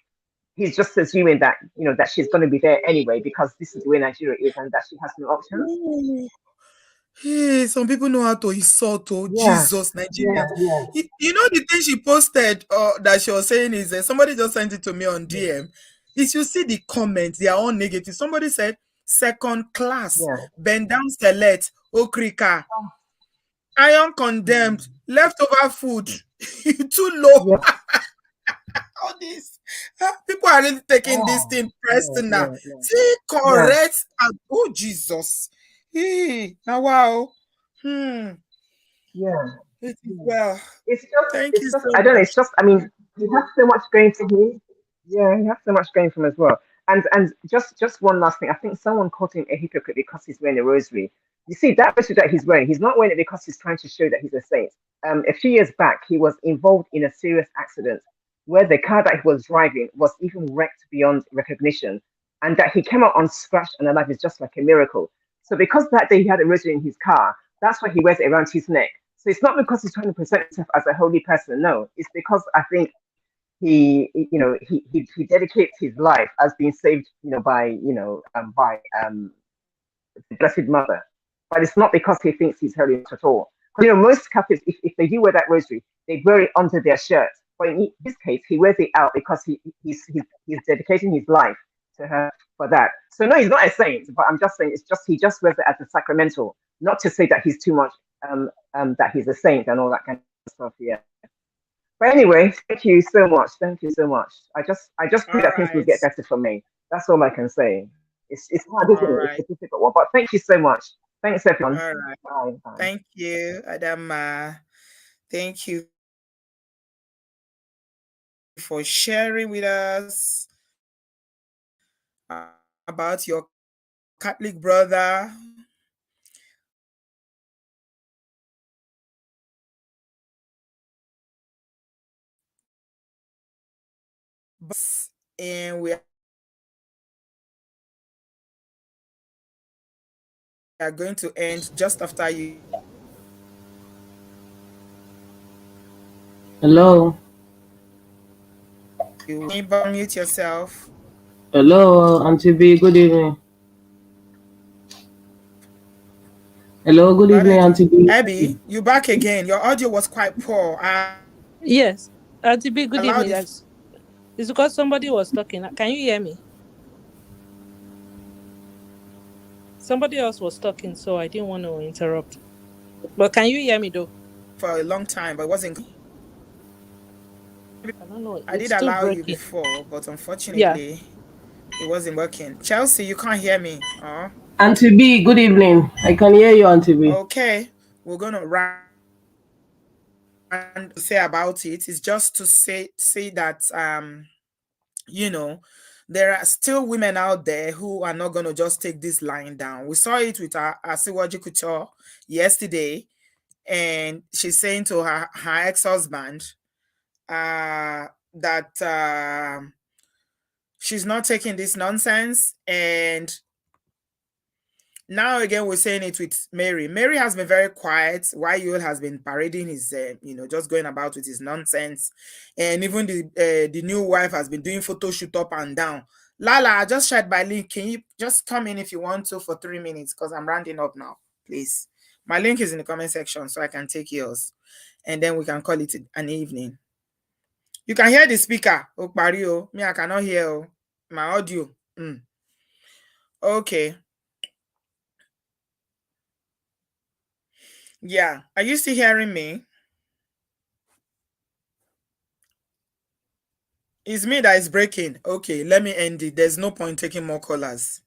L: he's just assuming that that she's going to be there anyway, because this is the way Nigeria is and that she has no options.
A: Ooh. Hey, some people know how to insult. Oh,
L: Yeah,
A: Jesus, Nigerians. You know the thing she posted that she was saying is somebody just sent it to me on DM. If you see the comments, they are all negative. Somebody said, second class,
L: yeah,
A: bend down select, okrika,
L: oh,
A: iron condemned, leftover food, too low.
L: yeah,
A: All this. People are really taking this
L: oh,
A: thing
L: yeah,
A: personal.
L: yeah, yeah,
A: See,
L: yeah,
A: correct. Oh, Jesus. Now, wow.
L: yeah.
A: It is
L: Yeah.
A: well.
L: It's just,
A: Thank
L: it's
A: you
L: just,
A: so
L: I don't know.
A: much.
L: It's just, I mean, he has so much going for him. Yeah, he has so much going for him as well. And just one last thing. I think someone called him a hypocrite because he's wearing a rosary. You see, that rosary that he's not wearing it because he's trying to show that he's a saint. A few years back, he was involved in a serious accident where the car that he was driving was even wrecked beyond recognition, and that he came out unscratched and alive is just like a miracle. So because that day he had a rosary in his car, that's why he wears it around his neck. So it's not because he's trying to present himself as a holy person. No, it's because I think he dedicates his life as being saved, by the Blessed Mother. But it's not because he thinks he's holy at all. Because most Catholics, if they do wear that rosary, they wear it under their shirt. But in this case, he wears it out because he's dedicating his life to her for that. So no, he's not a saint. But I'm just saying, he just wears it as a sacramental, not to say that he's too much, that he's a saint and all that kind of stuff. Yeah. But anyway, thank you so much. Thank you so much. I just pray
A: All
L: that things will
A: right.
L: get better for me. That's all I can say. It's hard, isn't
A: All
L: it?
A: right.
L: It's a difficult one. But thank you so much. Thanks everyone.
A: All right.
L: Bye. Bye.
A: Thank you, Adama. Thank you for sharing with us about your Catholic brother. And we are going to end just after you.
J: Hello.
A: You unmute yourself.
J: Hello, Auntie B. Good evening. Hello, good evening, Auntie B.
A: Abby, you back again. Your audio was quite poor.
J: Yes. Auntie B, good
A: Allowed
J: evening.
A: it
J: It's because somebody was talking. Can you hear me? Somebody else was talking, so I didn't want to interrupt. But can you hear me though?
A: for a long time, but it wasn't.
J: I don't know.
A: I
J: It's
A: did
J: still
A: allow you
J: breaking.
A: before, but
J: Yeah.
A: unfortunately, it wasn't working. Chelsea, you can't hear me.
J: Auntie B, good evening. I can hear you, Auntie B.
A: Okay, we're gonna run and say about it. It's just to say that there are still women out there who are not gonna just take this line down. We saw it with Asiwaji Couture yesterday, and she's saying to her ex-husband that she's not taking this nonsense. And now again, we're saying it with Mary. Mary has been very quiet while Yul has been parading his, just going about with his nonsense. And even the new wife has been doing photo shoot up and down. Lala, I just shared my link. Can you just come in if you want to for 3 minutes? Because I'm rounding up now, please. My link is in the comment section so I can take yours. And then we can call it an evening. You can hear the speaker. Oh, Mario. Me, I cannot hear my audio. Okay. Yeah. Are you still hearing me? It's me that is breaking. Okay, let me end it. There's no point taking more callers.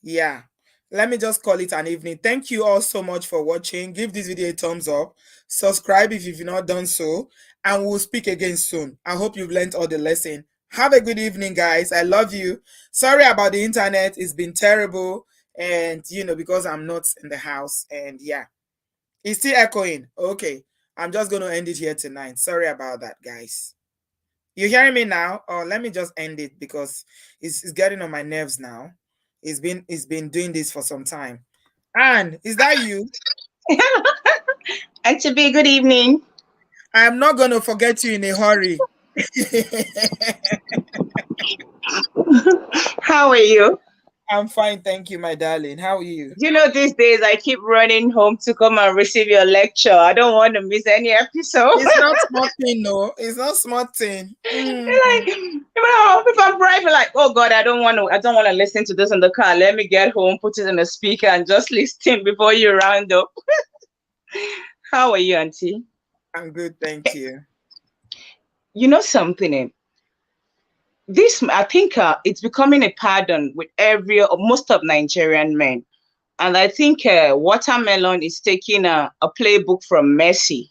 A: Yeah. Let me just call it an evening. Thank you all so much for watching. Give this video a thumbs up. Subscribe if you've not done so. And we'll speak again soon. I hope you've learned all the lesson. Have a good evening, guys. I love you. Sorry about the internet. It's been terrible. And, because I'm not in the house. And yeah, it's still echoing. Okay. I'm just going to end it here tonight. Sorry about that, guys. You hearing me now? Or let me just end it because it's getting on my nerves now. It's been doing this for some time. Anne, is that you?
M: Auntie B, good evening.
A: I'm not gonna forget you in a hurry.
M: How are you?
A: I'm fine, thank you, my darling. How are you?
M: These days I keep running home to come and receive your lecture. I don't want to miss any episode.
A: It's not smart thing, no. It's not smart thing.
M: If I'm driving, like, oh God, I don't want to listen to this in the car. Let me get home, put it in the speaker, and just listen before you round up. How are you, Auntie?
A: I'm good, thank you.
M: You know something? I think it's becoming a pattern with most of Nigerian men. And I think Watermelon is taking a playbook from Messi,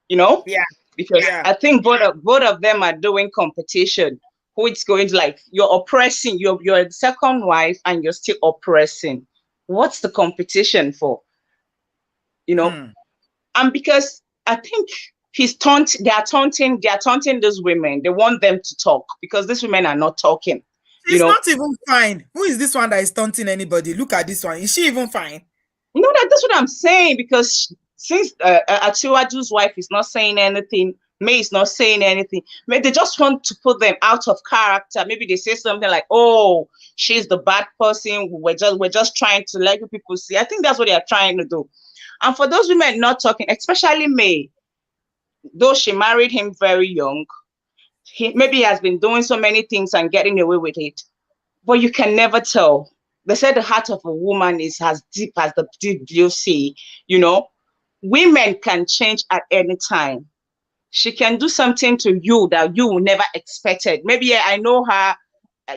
A: Yeah.
M: because
A: Yeah.
M: I think both of them are doing competition. Who it's going to, like, you're oppressing, you're the second wife and you're still oppressing. What's the competition for? And because I think they are taunting those women. They want them to talk because these women are not talking.
A: She's not even fine. Who is this one that is taunting anybody? Look at this one. Is she even fine?
M: That's what I'm saying, because since Atiwaju's wife is not saying anything, May is not saying anything, maybe they just want to put them out of character. Maybe they say something like, oh, she's the bad person. We're just trying to let people see. I think that's what they are trying to do. And for those women not talking, especially May, though she married him very young, maybe he has been doing so many things and getting away with it. But you can never tell. They said the heart of a woman is as deep as the deep blue sea. Women can change at any time. She can do something to you that you never expected. Maybe I know her,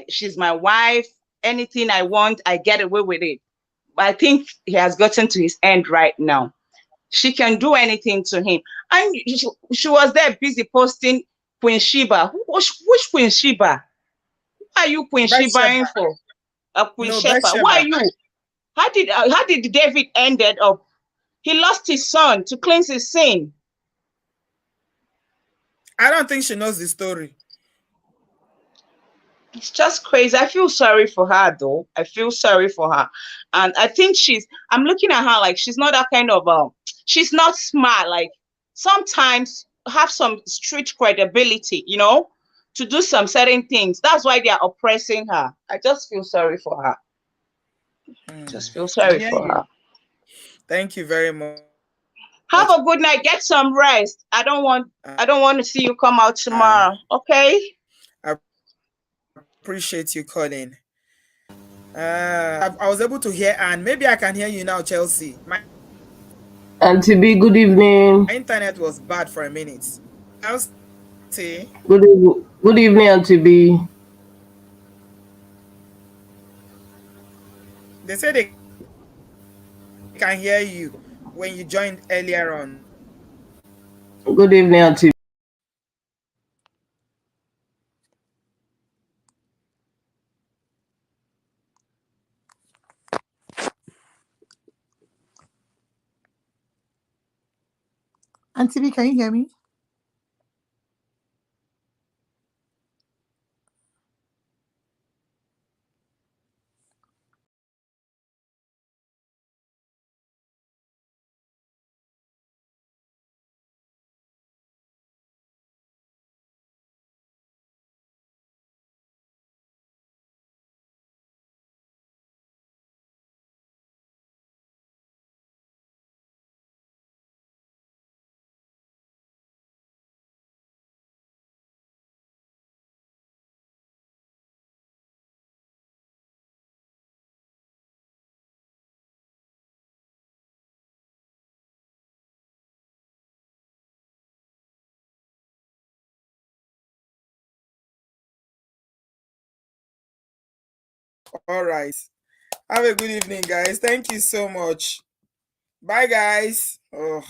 M: she's my wife. Anything I want, I get away with it. But I think he has gotten to his end right now. She can do anything to him. And she was there busy posting Queen Sheba. Which Queen Sheba? Who are you Queen Sheba for? Queen Sheba. Who are you? How did David ended up? He lost his son to cleanse his sin.
A: I don't think she knows the story.
M: It's just crazy. I feel sorry for her, though. I feel sorry for her. And I think I'm looking at her like she's not that kind of, she's not smart. Like, sometimes have some street credibility, to do some certain things. That's why they are oppressing her. I just feel sorry for her. Just feel sorry for her.
A: Thank you very much.
M: Have a good night. Get some rest. I don't want to see you come out tomorrow. Okay?
A: I appreciate you calling. I was able to hear Anne. Maybe I can hear you now, Chelsea.
J: Auntie B, good evening.
A: My internet was bad for a minute. Chelsea.
J: Good evening, Auntie B.
A: They say they can hear you when you joined earlier on.
J: Good evening, Auntie.
N: Auntie B, can you hear me?
A: All right. Have a good evening, guys. Thank you so much. Bye, guys. Oh.